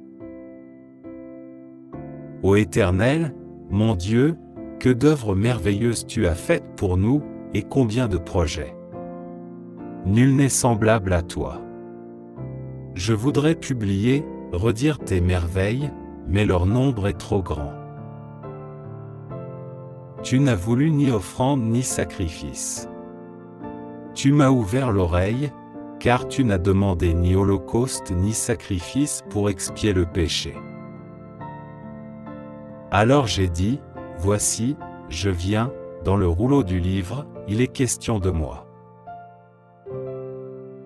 Ô Éternel, mon Dieu, que d'œuvres merveilleuses tu as faites pour nous, et combien de projets. Nul n'est semblable à toi. Je voudrais publier, redire tes merveilles, mais leur nombre est trop grand. Tu n'as voulu ni offrande ni sacrifice. Tu m'as ouvert l'oreille, car tu n'as demandé ni holocauste ni sacrifice pour expier le péché. Alors j'ai dit, voici, je viens, dans le rouleau du livre, il est question de moi.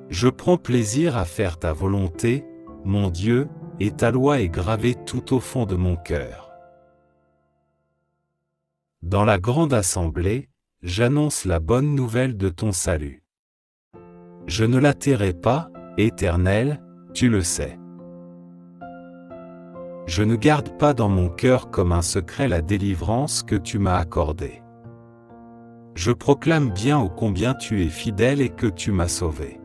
Je prends plaisir à faire ta volonté, mon Dieu, et ta loi est gravée tout au fond de mon cœur. Dans la grande assemblée, j'annonce la bonne nouvelle de ton salut. Je ne la tairai pas, Éternel, tu le sais. Je ne garde pas dans mon cœur comme un secret la délivrance que tu m'as accordée. Je proclame bien ô combien tu es fidèle et que tu m'as sauvé.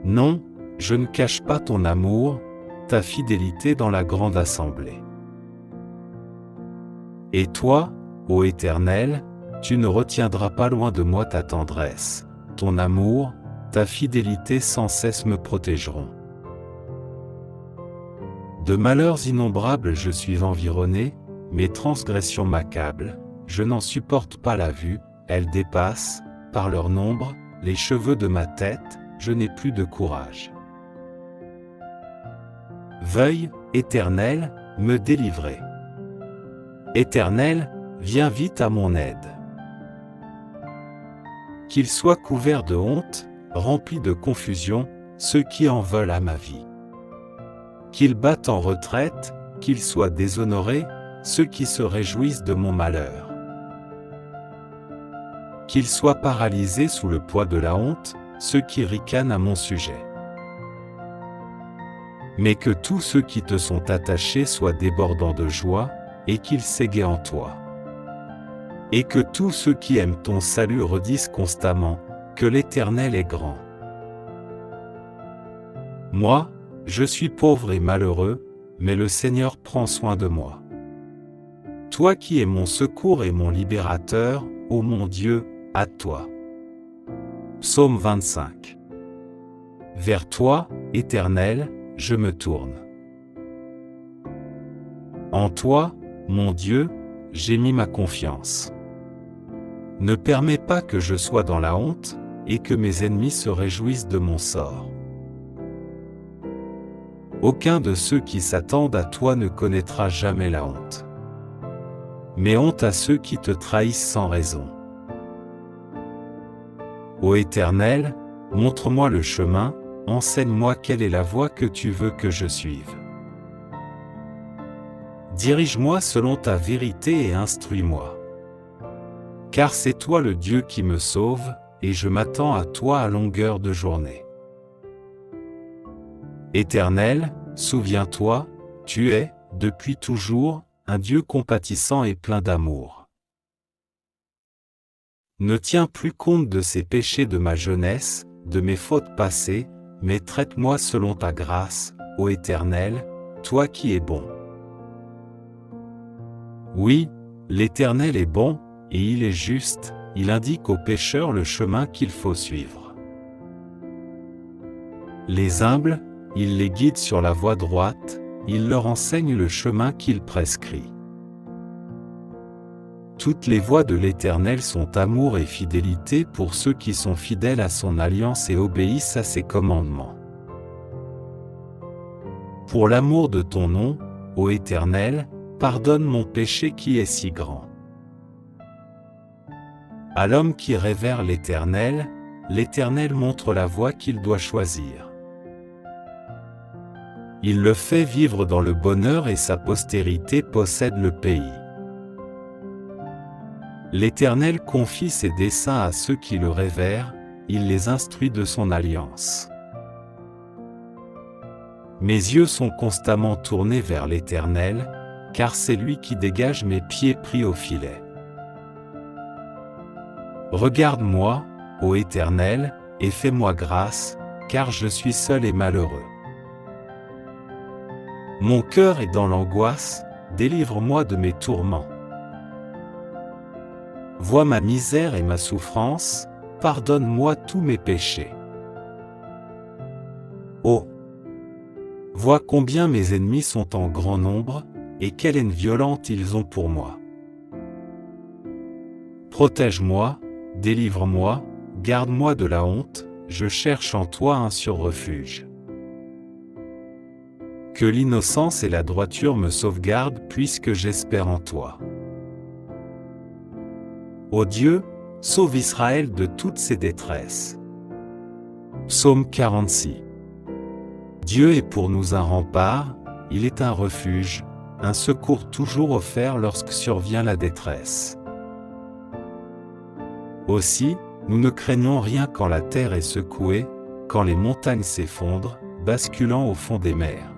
Non, je ne cache pas ton amour, ta fidélité dans la grande assemblée. Et toi, ô Éternel, tu ne retiendras pas loin de moi ta tendresse, ton amour, ta fidélité sans cesse me protégeront. De malheurs innombrables je suis environné, mes transgressions m'accablent, je n'en supporte pas la vue, elles dépassent, par leur nombre, les cheveux de ma tête, je n'ai plus de courage. Veuille, Éternel, me délivrer. Éternel, viens vite à mon aide. Qu'ils soient couverts de honte, remplis de confusion, ceux qui en veulent à ma vie. Qu'ils battent en retraite, qu'ils soient déshonorés, ceux qui se réjouissent de mon malheur. Qu'ils soient paralysés sous le poids de la honte, ceux qui ricanent à mon sujet. Mais que tous ceux qui te sont attachés soient débordants de joie, et qu'ils s'égaient en toi. Et que tous ceux qui aiment ton salut redisent constamment, que l'Éternel est grand. Moi, je suis pauvre et malheureux, mais le Seigneur prend soin de moi. Toi qui es mon secours et mon libérateur, ô mon Dieu, à toi. Psaume 25. Vers toi, Éternel, je me tourne. En toi, mon Dieu, j'ai mis ma confiance. Ne permets pas que je sois dans la honte, et que mes ennemis se réjouissent de mon sort. Aucun de ceux qui s'attendent à toi ne connaîtra jamais la honte. Mais honte à ceux qui te trahissent sans raison. Ô Éternel, montre-moi le chemin, enseigne-moi quelle est la voie que tu veux que je suive. Dirige-moi selon ta vérité et instruis-moi. Car c'est toi le Dieu qui me sauve, et je m'attends à toi à longueur de journée. Éternel, souviens-toi, tu es, depuis toujours, un Dieu compatissant et plein d'amour. Ne tiens plus compte de ces péchés de ma jeunesse, de mes fautes passées, mais traite-moi selon ta grâce, ô Éternel, toi qui es bon. Oui, l'Éternel est bon, et il est juste, il indique aux pécheurs le chemin qu'il faut suivre. Les humbles, il les guide sur la voie droite, il leur enseigne le chemin qu'il prescrit. Toutes les voies de l'Éternel sont amour et fidélité pour ceux qui sont fidèles à son alliance et obéissent à ses commandements. Pour l'amour de ton nom, ô Éternel, pardonne mon péché qui est si grand. À l'homme qui révère l'Éternel montre la voie qu'il doit choisir. Il le fait vivre dans le bonheur et sa postérité possède le pays. L'Éternel confie ses desseins à ceux qui le révèrent, il les instruit de son alliance. Mes yeux sont constamment tournés vers l'Éternel, car c'est lui qui dégage mes pieds pris au filet. Regarde-moi, ô Éternel, et fais-moi grâce, car je suis seul et malheureux. Mon cœur est dans l'angoisse, délivre-moi de mes tourments. Vois ma misère et ma souffrance, pardonne-moi tous mes péchés. Oh! Vois combien mes ennemis sont en grand nombre, et quelle haine violente ils ont pour moi. Protège-moi, délivre-moi, garde-moi de la honte, je cherche en toi un surrefuge. Que l'innocence et la droiture me sauvegardent puisque j'espère en toi. Ô Dieu, sauve Israël de toutes ses détresses. Psaume 46. Dieu est pour nous un rempart, il est un refuge, un secours toujours offert lorsque survient la détresse. Aussi, nous ne craignons rien quand la terre est secouée, quand les montagnes s'effondrent, basculant au fond des mers.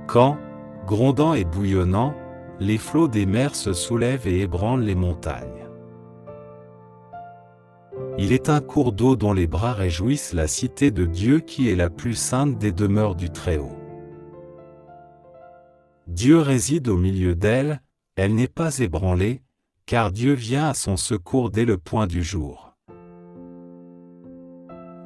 Quand, grondant et bouillonnant, les flots des mers se soulèvent et ébranlent les montagnes. Il est un cours d'eau dont les bras réjouissent la cité de Dieu qui est la plus sainte des demeures du Très-Haut. Dieu réside au milieu d'elle, elle n'est pas ébranlée, car Dieu vient à son secours dès le point du jour.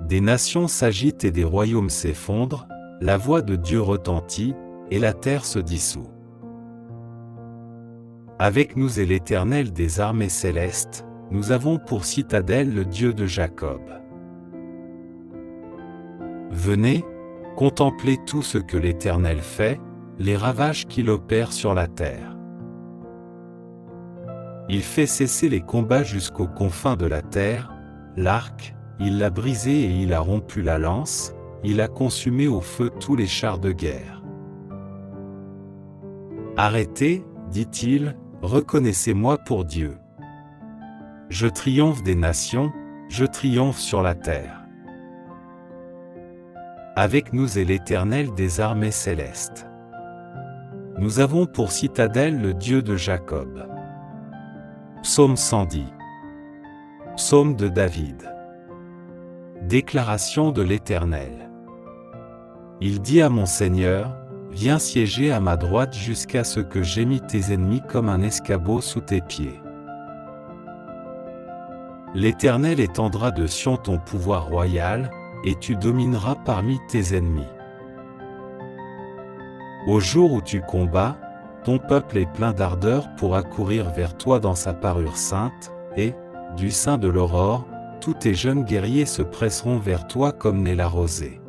Des nations s'agitent et des royaumes s'effondrent, la voix de Dieu retentit, et la terre se dissout. Avec nous est l'Éternel des armées célestes, nous avons pour citadelle le Dieu de Jacob. Venez, contemplez tout ce que l'Éternel fait, les ravages qu'il opère sur la terre. Il fait cesser les combats jusqu'aux confins de la terre, l'arc, il l'a brisé et il a rompu la lance, il a consumé au feu tous les chars de guerre. Arrêtez, dit-il, reconnaissez-moi pour Dieu. Je triomphe des nations, je triomphe sur la terre. Avec nous est l'Éternel des armées célestes. Nous avons pour citadelle le Dieu de Jacob. Psaume 110. Psaume de David. Déclaration de l'Éternel. Il dit à mon Seigneur, viens siéger à ma droite jusqu'à ce que j'aie mis tes ennemis comme un escabeau sous tes pieds. L'Éternel étendra de Sion ton pouvoir royal, et tu domineras parmi tes ennemis. Au jour où tu combats, ton peuple est plein d'ardeur pour accourir vers toi dans sa parure sainte, et, du sein de l'aurore, tous tes jeunes guerriers se presseront vers toi comme naît la rosée.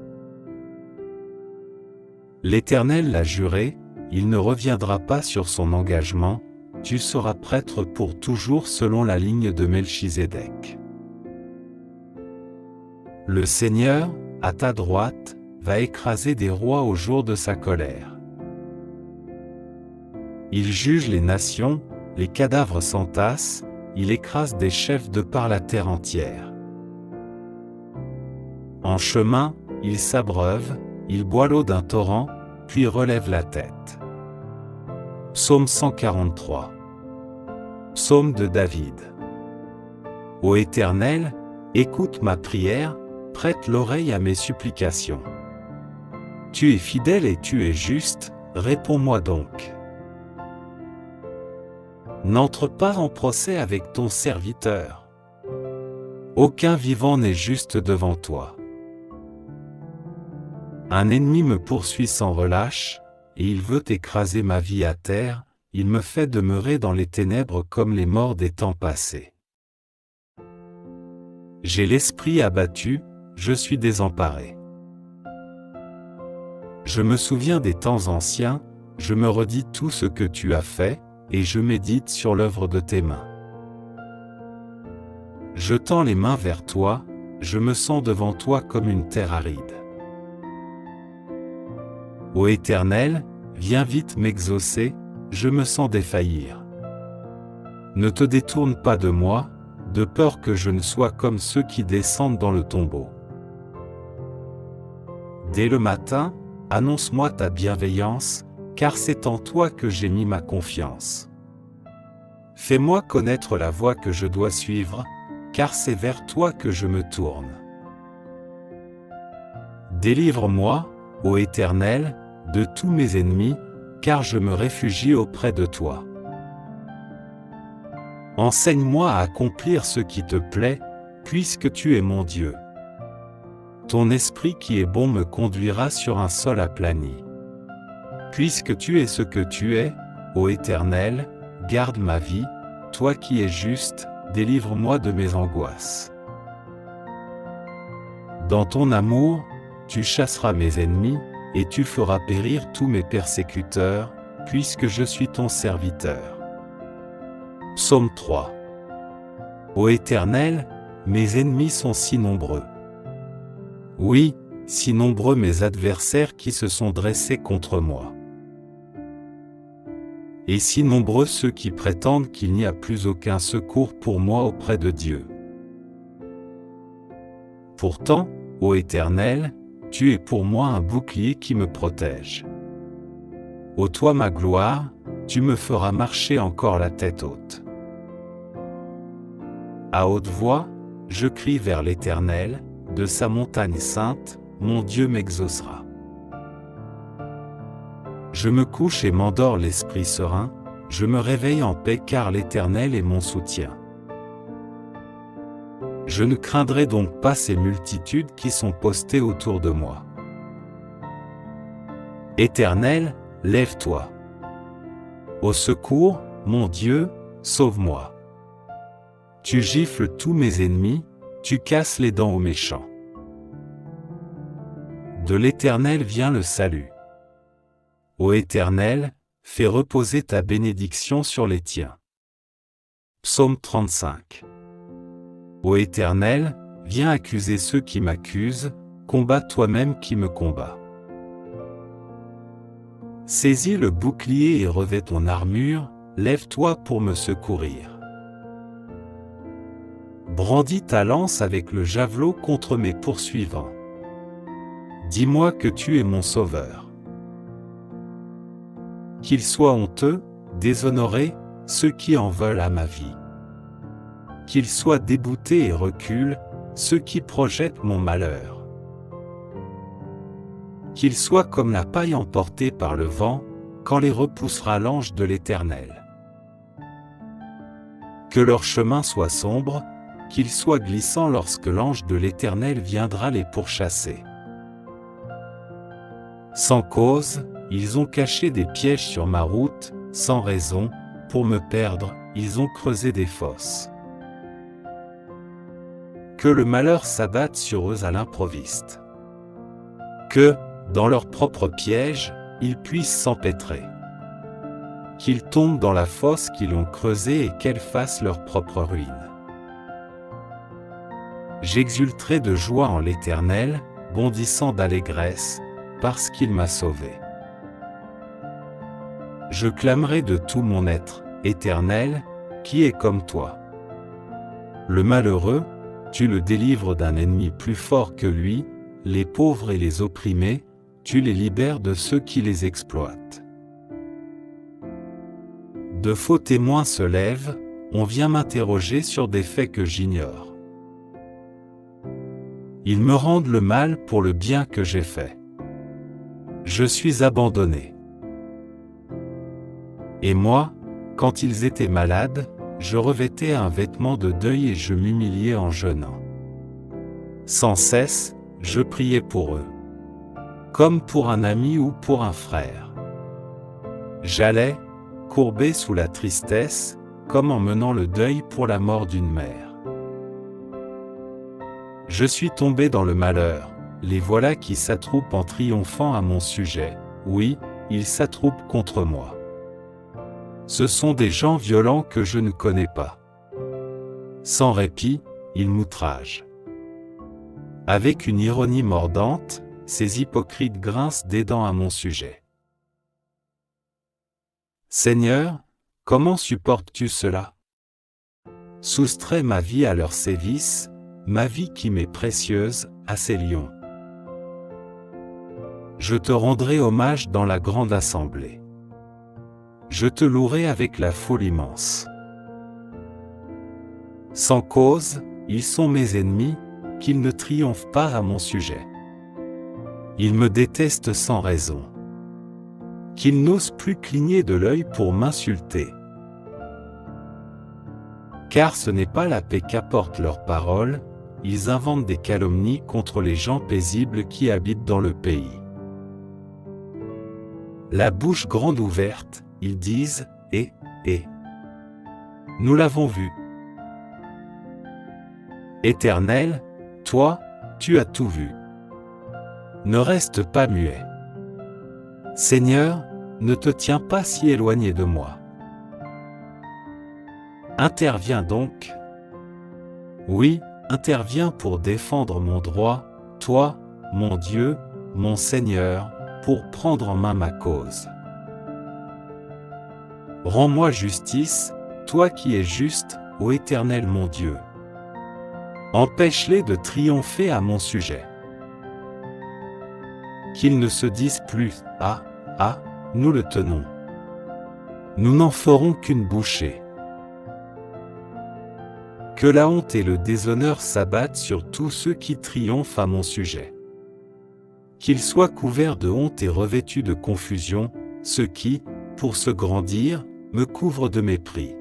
L'Éternel l'a juré, il ne reviendra pas sur son engagement, tu seras prêtre pour toujours selon la ligne de Melchizedek. Le Seigneur, à ta droite, va écraser des rois au jour de sa colère. Il juge les nations, les cadavres s'entassent, il écrase des chefs de par la terre entière. En chemin, il s'abreuve, il boit l'eau d'un torrent, puis relève la tête. Psaume 143. Psaume de David. Ô Éternel, écoute ma prière, prête l'oreille à mes supplications. Tu es fidèle et tu es juste, réponds-moi donc. N'entre pas en procès avec ton serviteur. Aucun vivant n'est juste devant toi. Un ennemi me poursuit sans relâche, et il veut écraser ma vie à terre, il me fait demeurer dans les ténèbres comme les morts des temps passés. J'ai l'esprit abattu, je suis désemparé. Je me souviens des temps anciens, je me redis tout ce que tu as fait, et je médite sur l'œuvre de tes mains. Je tends les mains vers toi, je me sens devant toi comme une terre aride. Ô Éternel, viens vite m'exaucer, je me sens défaillir. Ne te détourne pas de moi, de peur que je ne sois comme ceux qui descendent dans le tombeau. Dès le matin, annonce-moi ta bienveillance, car c'est en toi que j'ai mis ma confiance. Fais-moi connaître la voie que je dois suivre, car c'est vers toi que je me tourne. Délivre-moi, ô Éternel, de tous mes ennemis, car je me réfugie auprès de toi. Enseigne-moi à accomplir ce qui te plaît, puisque tu es mon Dieu. Ton esprit qui est bon me conduira sur un sol aplani. Puisque tu es ce que tu es, ô Éternel, garde ma vie, toi qui es juste, délivre-moi de mes angoisses. Dans ton amour, tu chasseras mes ennemis, et tu feras périr tous mes persécuteurs, puisque je suis ton serviteur. Psaume 3. Ô Éternel, mes ennemis sont si nombreux. Oui, si nombreux mes adversaires qui se sont dressés contre moi. Et si nombreux ceux qui prétendent qu'il n'y a plus aucun secours pour moi auprès de Dieu. Pourtant, ô Éternel, tu es pour moi un bouclier qui me protège. Ô toi ma gloire, tu me feras marcher encore la tête haute. À haute voix, je crie vers l'Éternel, de sa montagne sainte, mon Dieu m'exaucera. Je me couche et m'endors l'esprit serein, je me réveille en paix car l'Éternel est mon soutien. Je ne craindrai donc pas ces multitudes qui sont postées autour de moi. Éternel, lève-toi. Au secours, mon Dieu, sauve-moi. Tu gifles tous mes ennemis, tu casses les dents aux méchants. De l'Éternel vient le salut. Ô Éternel, fais reposer ta bénédiction sur les tiens. Psaume 35. Ô Éternel, viens accuser ceux qui m'accusent, combat toi-même qui me combat. Saisis le bouclier et revêt ton armure, lève-toi pour me secourir. Brandis ta lance avec le javelot contre mes poursuivants. Dis-moi que tu es mon sauveur. Qu'ils soient honteux, déshonorés, ceux qui en veulent à ma vie. Qu'ils soient dégoûtés et reculent, ceux qui projettent mon malheur. Qu'ils soient comme la paille emportée par le vent, quand les repoussera l'ange de l'Éternel. Que leur chemin soit sombre, qu'ils soient glissants lorsque l'ange de l'Éternel viendra les pourchasser. Sans cause, ils ont caché des pièges sur ma route, sans raison, pour me perdre, ils ont creusé des fosses. Que le malheur s'abatte sur eux à l'improviste. Que, dans leur propre piège, ils puissent s'empêtrer. Qu'ils tombent dans la fosse qu'ils ont creusée et qu'elle fasse leur propre ruine. J'exulterai de joie en l'Éternel, bondissant d'allégresse, parce qu'il m'a sauvé. Je clamerai de tout mon être, Éternel, qui est comme toi. Le malheureux, tu le délivres d'un ennemi plus fort que lui, les pauvres et les opprimés, tu les libères de ceux qui les exploitent. De faux témoins se lèvent, on vient m'interroger sur des faits que j'ignore. Ils me rendent le mal pour le bien que j'ai fait. Je suis abandonné. Et moi, quand ils étaient malades, je revêtais un vêtement de deuil et je m'humiliais en jeûnant. Sans cesse, je priais pour eux. Comme pour un ami ou pour un frère. J'allais, courbé sous la tristesse, comme en menant le deuil pour la mort d'une mère. Je suis tombé dans le malheur, les voilà qui s'attroupent en triomphant à mon sujet, oui, ils s'attroupent contre moi. Ce sont des gens violents que je ne connais pas. Sans répit, ils m'outragent. Avec une ironie mordante, ces hypocrites grincent des dents à mon sujet. Seigneur, comment supportes-tu cela? Soustrais ma vie à leur sévice, ma vie qui m'est précieuse, à ces lions. Je te rendrai hommage dans la grande assemblée. Je te louerai avec la foule immense. Sans cause, ils sont mes ennemis, qu'ils ne triomphent pas à mon sujet. Ils me détestent sans raison. Qu'ils n'osent plus cligner de l'œil pour m'insulter. Car ce n'est pas la paix qu'apportent leurs paroles, ils inventent des calomnies contre les gens paisibles qui habitent dans le pays. La bouche grande ouverte, ils disent, et. Nous l'avons vu. Éternel, toi, tu as tout vu. Ne reste pas muet. Seigneur, ne te tiens pas si éloigné de moi. Interviens donc. Oui, interviens pour défendre mon droit, toi, mon Dieu, mon Seigneur, pour prendre en main ma cause. Rends-moi justice, toi qui es juste, ô Éternel mon Dieu. Empêche-les de triompher à mon sujet. Qu'ils ne se disent plus, ah, nous le tenons. Nous n'en ferons qu'une bouchée. Que la honte et le déshonneur s'abattent sur tous ceux qui triomphent à mon sujet. Qu'ils soient couverts de honte et revêtus de confusion, ceux qui, pour se grandir, me couvrent de mépris.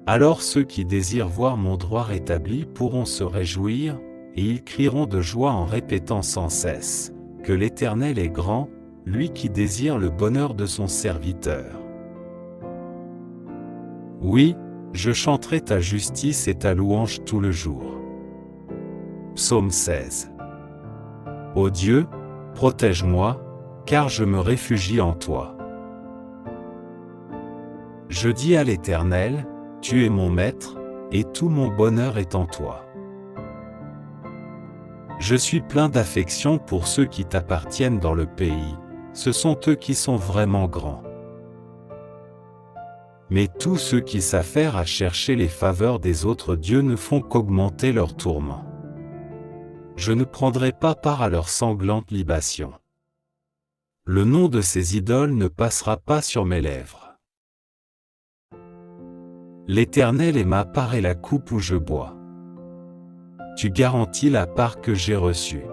Alors ceux qui désirent voir mon droit rétabli pourront se réjouir, et ils crieront de joie en répétant sans cesse, que l'Éternel est grand, lui qui désire le bonheur de son serviteur. Oui, je chanterai ta justice et ta louange tout le jour. Psaume 16. Ô Dieu, protège-moi, car je me réfugie en toi. Je dis à l'Éternel, tu es mon maître, et tout mon bonheur est en toi. Je suis plein d'affection pour ceux qui t'appartiennent dans le pays, ce sont eux qui sont vraiment grands. Mais tous ceux qui s'affairent à chercher les faveurs des autres dieux ne font qu'augmenter leurs tourments. Je ne prendrai pas part à leurs sanglantes libations. Le nom de ces idoles ne passera pas sur mes lèvres. L'Éternel est ma part et la coupe où je bois. Tu garantis la part que j'ai reçue.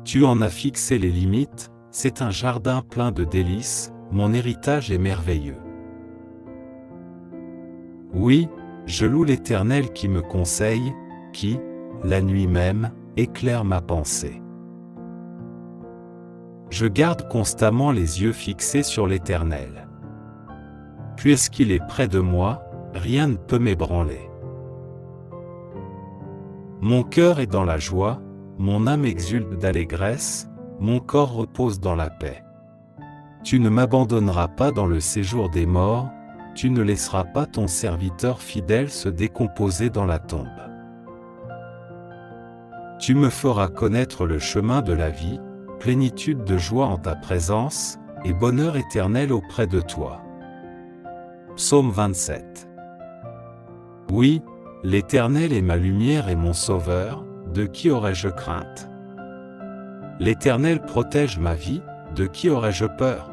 Tu en as fixé les limites, c'est un jardin plein de délices, mon héritage est merveilleux. Oui, je loue l'Éternel qui me conseille, qui, la nuit même, éclaire ma pensée. Je garde constamment les yeux fixés sur l'Éternel. Puisqu'il est près de moi, rien ne peut m'ébranler. Mon cœur est dans la joie, mon âme exulte d'allégresse, mon corps repose dans la paix. Tu ne m'abandonneras pas dans le séjour des morts, tu ne laisseras pas ton serviteur fidèle se décomposer dans la tombe. Tu me feras connaître le chemin de la vie, plénitude de joie en ta présence, et bonheur éternel auprès de toi. Psaume 27. Oui, l'Éternel est ma lumière et mon sauveur, de qui aurais-je crainte? L'Éternel protège ma vie, de qui aurais-je peur?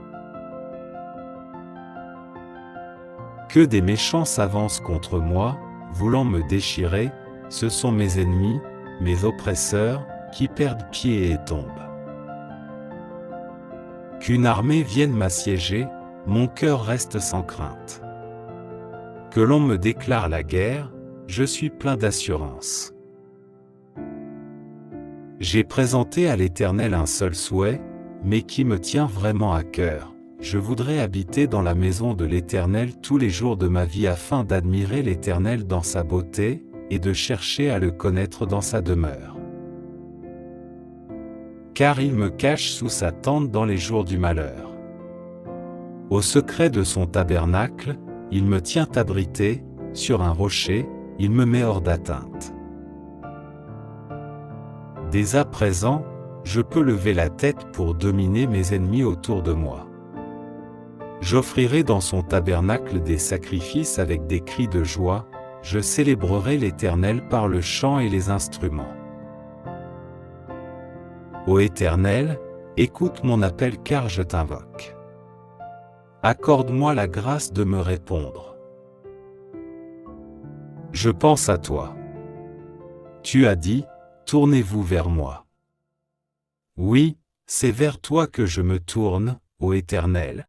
Que des méchants s'avancent contre moi, voulant me déchirer, ce sont mes ennemis, mes oppresseurs, qui perdent pied et tombent. Qu'une armée vienne m'assiéger, mon cœur reste sans crainte. Que l'on me déclare la guerre, je suis plein d'assurance. J'ai présenté à l'Éternel un seul souhait, mais qui me tient vraiment à cœur. Je voudrais habiter dans la maison de l'Éternel tous les jours de ma vie afin d'admirer l'Éternel dans sa beauté, et de chercher à le connaître dans sa demeure. Car il me cache sous sa tente dans les jours du malheur. Au secret de son tabernacle, il me tient abrité, sur un rocher, il me met hors d'atteinte. Dès à présent, je peux lever la tête pour dominer mes ennemis autour de moi. J'offrirai dans son tabernacle des sacrifices avec des cris de joie, je célébrerai l'Éternel par le chant et les instruments. Ô Éternel, écoute mon appel car je t'invoque. Accorde-moi la grâce de me répondre. Je pense à toi. Tu as dit, tournez-vous vers moi. Oui, c'est vers toi que je me tourne, ô Éternel.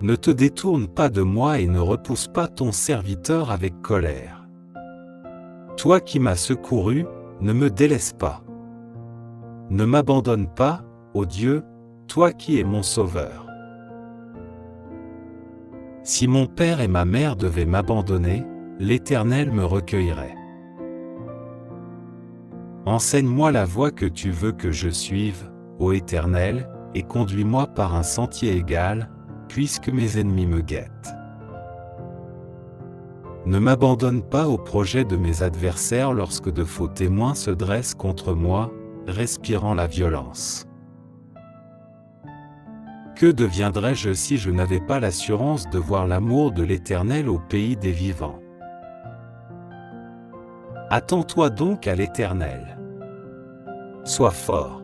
Ne te détourne pas de moi et ne repousse pas ton serviteur avec colère. Toi qui m'as secouru, ne me délaisse pas. Ne m'abandonne pas, ô Dieu, toi qui es mon sauveur. Si mon père et ma mère devaient m'abandonner, l'Éternel me recueillerait. Enseigne-moi la voie que tu veux que je suive, ô Éternel, et conduis-moi par un sentier égal, puisque mes ennemis me guettent. Ne m'abandonne pas au projet de mes adversaires lorsque de faux témoins se dressent contre moi, respirant la violence. Que deviendrais-je si je n'avais pas l'assurance de voir l'amour de l'Éternel au pays des vivants? Attends-toi donc à l'Éternel. Sois fort.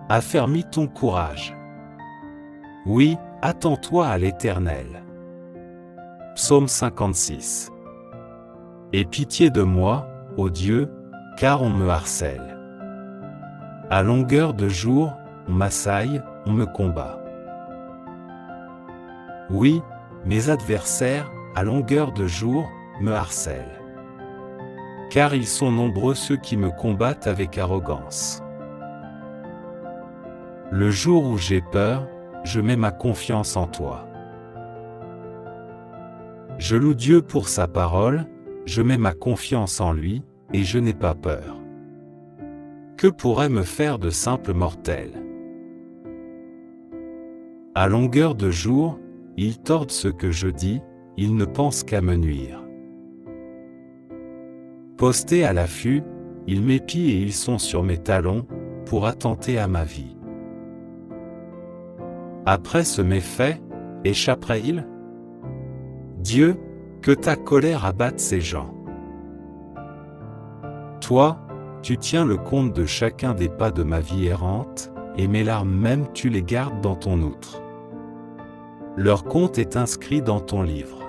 Affermis ton courage. Oui, attends-toi à l'Éternel. Psaume 56. Aie pitié de moi, ô Dieu, car on me harcèle. À longueur de jour, on m'assaille, on me combat. Oui, mes adversaires, à longueur de jour, me harcèlent. Car ils sont nombreux ceux qui me combattent avec arrogance. Le jour où j'ai peur, je mets ma confiance en toi. Je loue Dieu pour sa parole, je mets ma confiance en lui, et je n'ai pas peur. Que pourrait me faire de simple mortel? À longueur de jour, ils tordent ce que je dis, ils ne pensent qu'à me nuire. Postés à l'affût, ils m'épient et ils sont sur mes talons, pour attenter à ma vie. Après ce méfait, échapperait-il? Dieu, que ta colère abatte ces gens. Toi, tu tiens le compte de chacun des pas de ma vie errante, et mes larmes même tu les gardes dans ton outre. Leur compte est inscrit dans ton livre.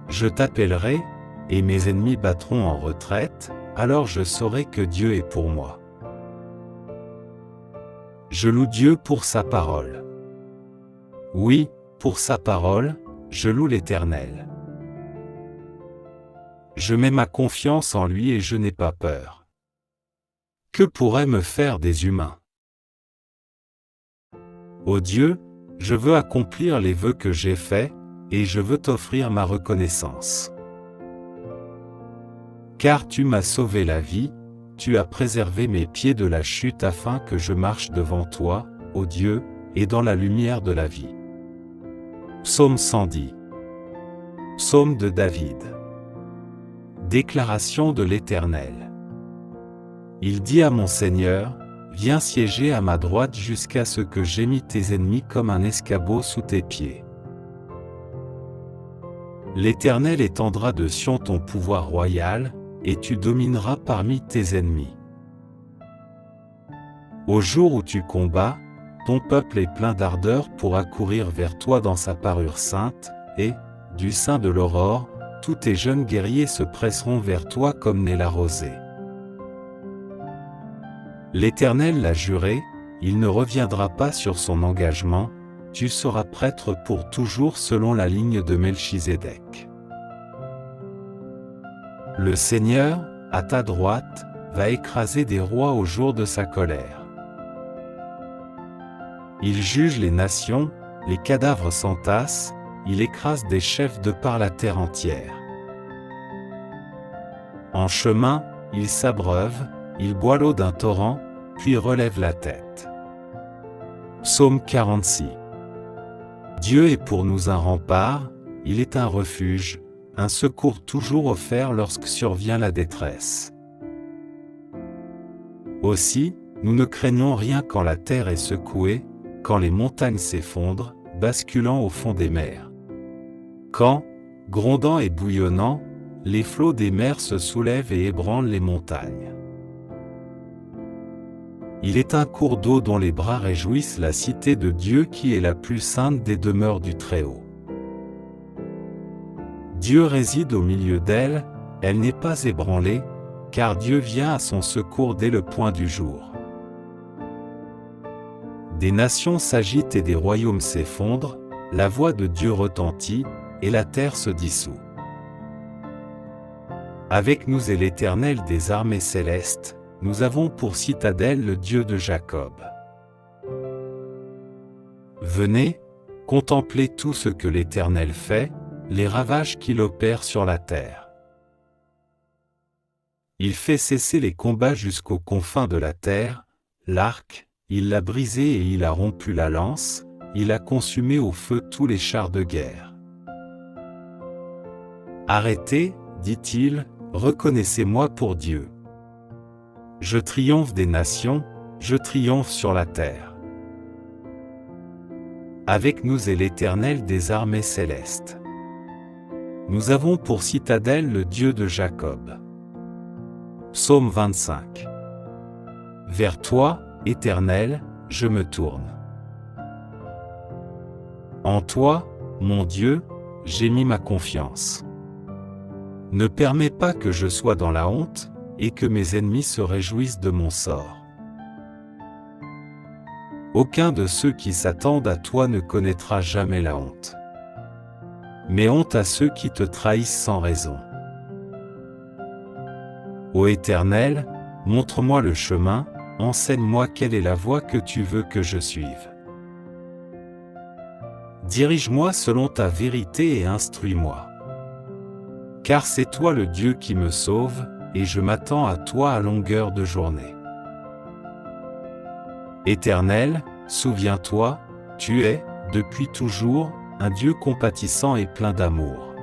Je t'appellerai, et mes ennemis battront en retraite, alors je saurai que Dieu est pour moi. Je loue Dieu pour sa parole. Oui, pour sa parole, je loue l'Éternel. Je mets ma confiance en lui et je n'ai pas peur. Que pourraient me faire des humains? Ô Dieu, je veux accomplir les vœux que j'ai faits, et je veux t'offrir ma reconnaissance. Car tu m'as sauvé la vie, tu as préservé mes pieds de la chute afin que je marche devant toi, ô Dieu, et dans la lumière de la vie. Psaume 110. Psaume de David. Déclaration de l'Éternel. Il dit à mon Seigneur, viens siéger à ma droite jusqu'à ce que j'aie mis tes ennemis comme un escabeau sous tes pieds. L'Éternel étendra de Sion ton pouvoir royal, et tu domineras parmi tes ennemis. Au jour où tu combats, ton peuple est plein d'ardeur pour accourir vers toi dans sa parure sainte, et, du sein de l'aurore, tous tes jeunes guerriers se presseront vers toi comme naît la rosée. L'Éternel l'a juré, il ne reviendra pas sur son engagement, tu seras prêtre pour toujours selon la ligne de Melchizedek. Le Seigneur, à ta droite, va écraser des rois au jour de sa colère. Il juge les nations, les cadavres s'entassent, il écrase des chefs de par la terre entière. En chemin, il s'abreuve, il boit l'eau d'un torrent, puis relève la tête. Psaume 46. Dieu est pour nous un rempart, il est un refuge, un secours toujours offert lorsque survient la détresse. Aussi, nous ne craignons rien quand la terre est secouée, quand les montagnes s'effondrent, basculant au fond des mers. Quand, grondant et bouillonnant, les flots des mers se soulèvent et ébranlent les montagnes. Il est un cours d'eau dont les bras réjouissent la cité de Dieu qui est la plus sainte des demeures du Très-Haut. Dieu réside au milieu d'elle, elle n'est pas ébranlée, car Dieu vient à son secours dès le point du jour. Des nations s'agitent et des royaumes s'effondrent, la voix de Dieu retentit, et la terre se dissout. Avec nous est l'Éternel des armées célestes, nous avons pour citadelle le Dieu de Jacob. Venez, contemplez tout ce que l'Éternel fait, les ravages qu'il opère sur la terre. Il fait cesser les combats jusqu'aux confins de la terre, l'arc, il l'a brisé et il a rompu la lance, il a consumé au feu tous les chars de guerre. Arrêtez, dit-il, reconnaissez-moi pour Dieu. Je triomphe des nations, je triomphe sur la terre. Avec nous est l'Éternel des armées célestes. Nous avons pour citadelle le Dieu de Jacob. Psaume 25. Vers toi, Éternel, je me tourne. En toi, mon Dieu, j'ai mis ma confiance. Ne permets pas que je sois dans la honte, et que mes ennemis se réjouissent de mon sort. Aucun de ceux qui s'attendent à toi ne connaîtra jamais la honte. Mais honte à ceux qui te trahissent sans raison. Ô Éternel, montre-moi le chemin, enseigne-moi quelle est la voie que tu veux que je suive. Dirige-moi selon ta vérité et instruis-moi. Car c'est toi le Dieu qui me sauve, et je m'attends à toi à longueur de journée. Éternel, souviens-toi, tu es, depuis toujours, un Dieu compatissant et plein d'amour.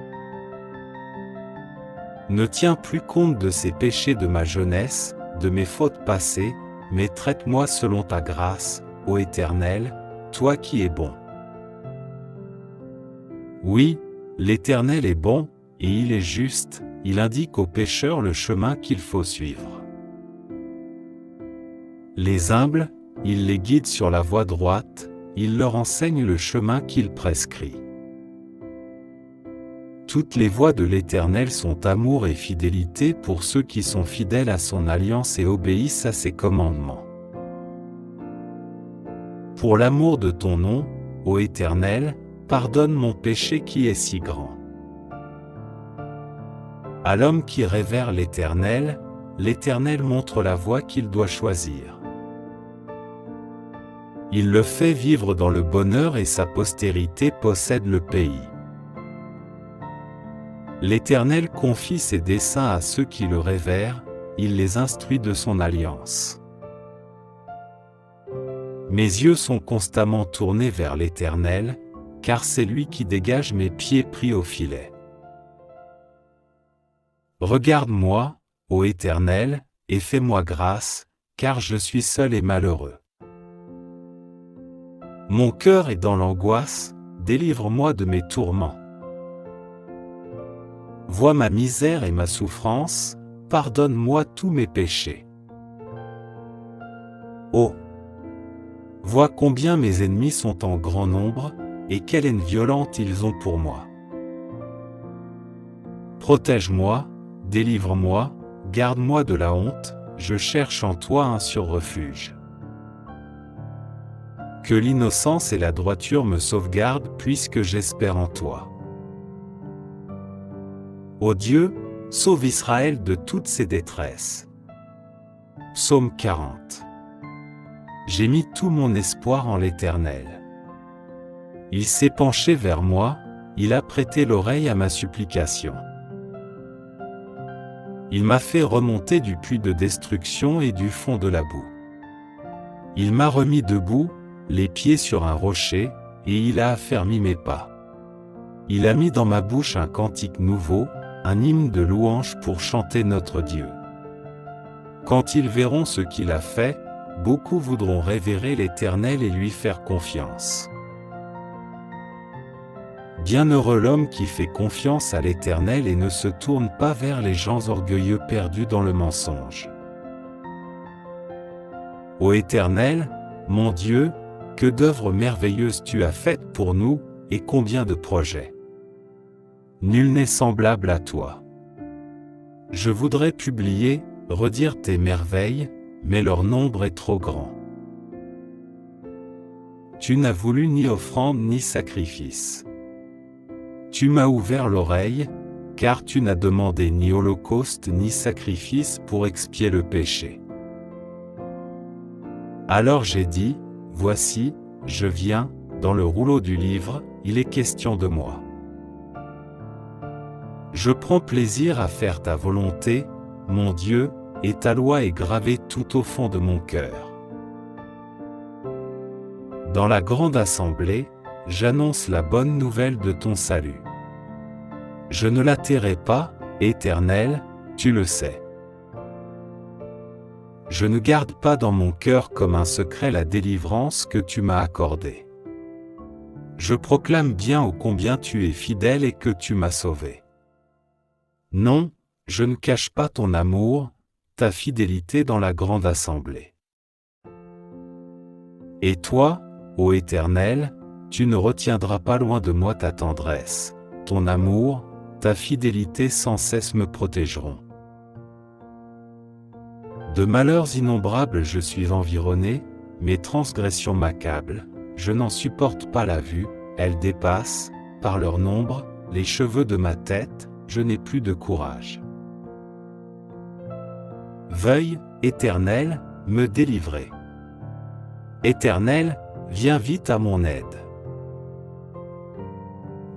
Ne tiens plus compte de ces péchés de ma jeunesse, de mes fautes passées, mais traite-moi selon ta grâce, ô Éternel, toi qui es bon. Oui, l'Éternel est bon, et il est juste, il indique aux pécheurs le chemin qu'il faut suivre. Les humbles, il les guide sur la voie droite, il leur enseigne le chemin qu'il prescrit. Toutes les voies de l'Éternel sont amour et fidélité pour ceux qui sont fidèles à son alliance et obéissent à ses commandements. Pour l'amour de ton nom, ô Éternel, pardonne mon péché qui est si grand. À l'homme qui révère l'Éternel montre la voie qu'il doit choisir. Il le fait vivre dans le bonheur et sa postérité possède le pays. L'Éternel confie ses desseins à ceux qui le révèrent, il les instruit de son alliance. Mes yeux sont constamment tournés vers l'Éternel, car c'est lui qui dégage mes pieds pris au filet. Regarde-moi, ô Éternel, et fais-moi grâce, car je suis seul et malheureux. Mon cœur est dans l'angoisse, délivre-moi de mes tourments. Vois ma misère et ma souffrance, pardonne-moi tous mes péchés. Oh! Vois combien mes ennemis sont en grand nombre, et quelle haine violente ils ont pour moi. Protège-moi, délivre-moi, garde-moi de la honte, je cherche en toi un surrefuge. Que l'innocence et la droiture me sauvegardent puisque j'espère en toi. Ô Dieu, sauve Israël de toutes ses détresses. Psaume 40. J'ai mis tout mon espoir en l'Éternel. Il s'est penché vers moi, il a prêté l'oreille à ma supplication. Il m'a fait remonter du puits de destruction et du fond de la boue. Il m'a remis debout, les pieds sur un rocher, et il a affermi mes pas. Il a mis dans ma bouche un cantique nouveau, un hymne de louange pour chanter notre Dieu. Quand ils verront ce qu'il a fait, beaucoup voudront révérer l'Éternel et lui faire confiance. Bienheureux l'homme qui fait confiance à l'Éternel et ne se tourne pas vers les gens orgueilleux perdus dans le mensonge. Ô Éternel, mon Dieu, que d'œuvres merveilleuses tu as faites pour nous, et combien de projets. Nul n'est semblable à toi. Je voudrais publier, redire tes merveilles, mais leur nombre est trop grand. Tu n'as voulu ni offrande ni sacrifice. Tu m'as ouvert l'oreille, car tu n'as demandé ni holocauste ni sacrifice pour expier le péché. Alors j'ai dit, voici, je viens, dans le rouleau du livre, il est question de moi. Je prends plaisir à faire ta volonté, mon Dieu, et ta loi est gravée tout au fond de mon cœur. Dans la grande assemblée, j'annonce la bonne nouvelle de ton salut. Je ne la tairai pas, Éternel, tu le sais. Je ne garde pas dans mon cœur comme un secret la délivrance que tu m'as accordée. Je proclame bien ô combien tu es fidèle et que tu m'as sauvé. Non, je ne cache pas ton amour, ta fidélité dans la grande assemblée. Et toi, ô Éternel, tu ne retiendras pas loin de moi ta tendresse, ton amour, ta fidélité sans cesse me protégeront. De malheurs innombrables je suis environné, mes transgressions m'accablent, je n'en supporte pas la vue, elles dépassent, par leur nombre, les cheveux de ma tête, je n'ai plus de courage. Veuille, Éternel, me délivrer. Éternel, viens vite à mon aide.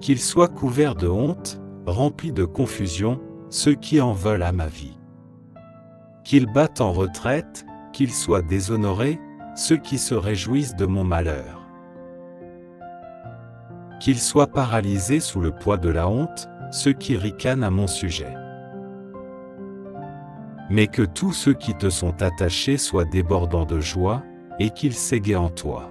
Qu'ils soient couverts de honte, remplis de confusion, ceux qui en veulent à ma vie. Qu'ils battent en retraite, qu'ils soient déshonorés, ceux qui se réjouissent de mon malheur. Qu'ils soient paralysés sous le poids de la honte, ceux qui ricanent à mon sujet. Mais que tous ceux qui te sont attachés soient débordants de joie, et qu'ils s'égaient en toi.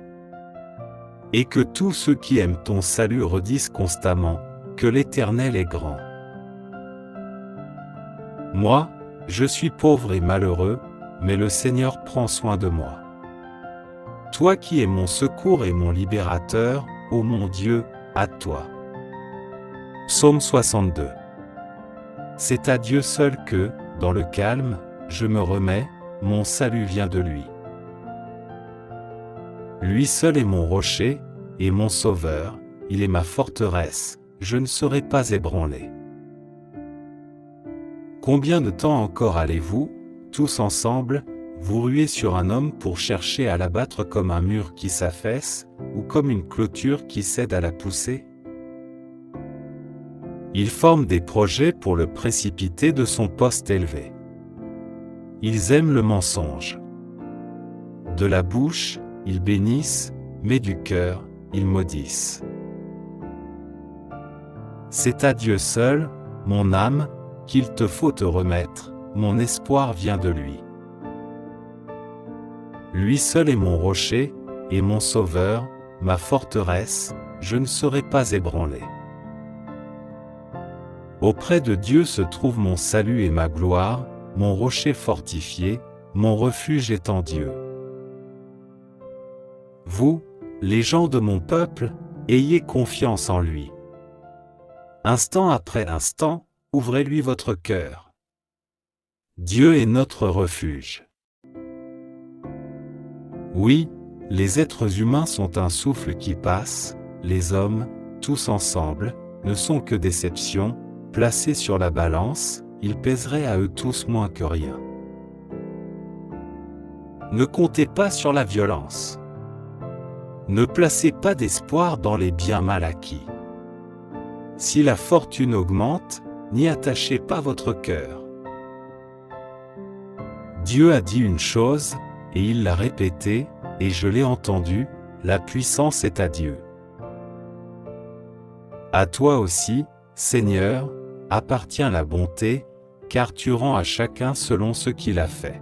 Et que tous ceux qui aiment ton salut redisent constamment, que l'Éternel est grand. Moi, je suis pauvre et malheureux, mais le Seigneur prend soin de moi. Toi qui es mon secours et mon libérateur, ô mon Dieu, à toi. Psaume 62. C'est à Dieu seul que, dans le calme, je me remets, mon salut vient de lui. Lui seul est mon rocher, et mon sauveur, il est ma forteresse, je ne serai pas ébranlé. Combien de temps encore allez-vous, tous ensemble, vous ruer sur un homme pour chercher à l'abattre comme un mur qui s'affaisse, ou comme une clôture qui cède à la poussée? Ils forment des projets pour le précipiter de son poste élevé. Ils aiment le mensonge. De la bouche, ils bénissent, mais du cœur, ils maudissent. C'est à Dieu seul, mon âme, qu'il te faut te remettre, mon espoir vient de lui. Lui seul est mon rocher, et mon sauveur, ma forteresse, je ne serai pas ébranlé. Auprès de Dieu se trouve mon salut et ma gloire, mon rocher fortifié, mon refuge est en Dieu. Vous, les gens de mon peuple, ayez confiance en lui. Instant après instant, ouvrez-lui votre cœur. Dieu est notre refuge. Oui, les êtres humains sont un souffle qui passe, les hommes, tous ensemble, ne sont que déceptions, placés sur la balance, ils pèseraient à eux tous moins que rien. Ne comptez pas sur la violence. Ne placez pas d'espoir dans les biens mal acquis. Si la fortune augmente, n'y attachez pas votre cœur. Dieu a dit une chose, et il l'a répétée, et je l'ai entendue, la puissance est à Dieu. À toi aussi, Seigneur, appartient la bonté, car tu rends à chacun selon ce qu'il a fait.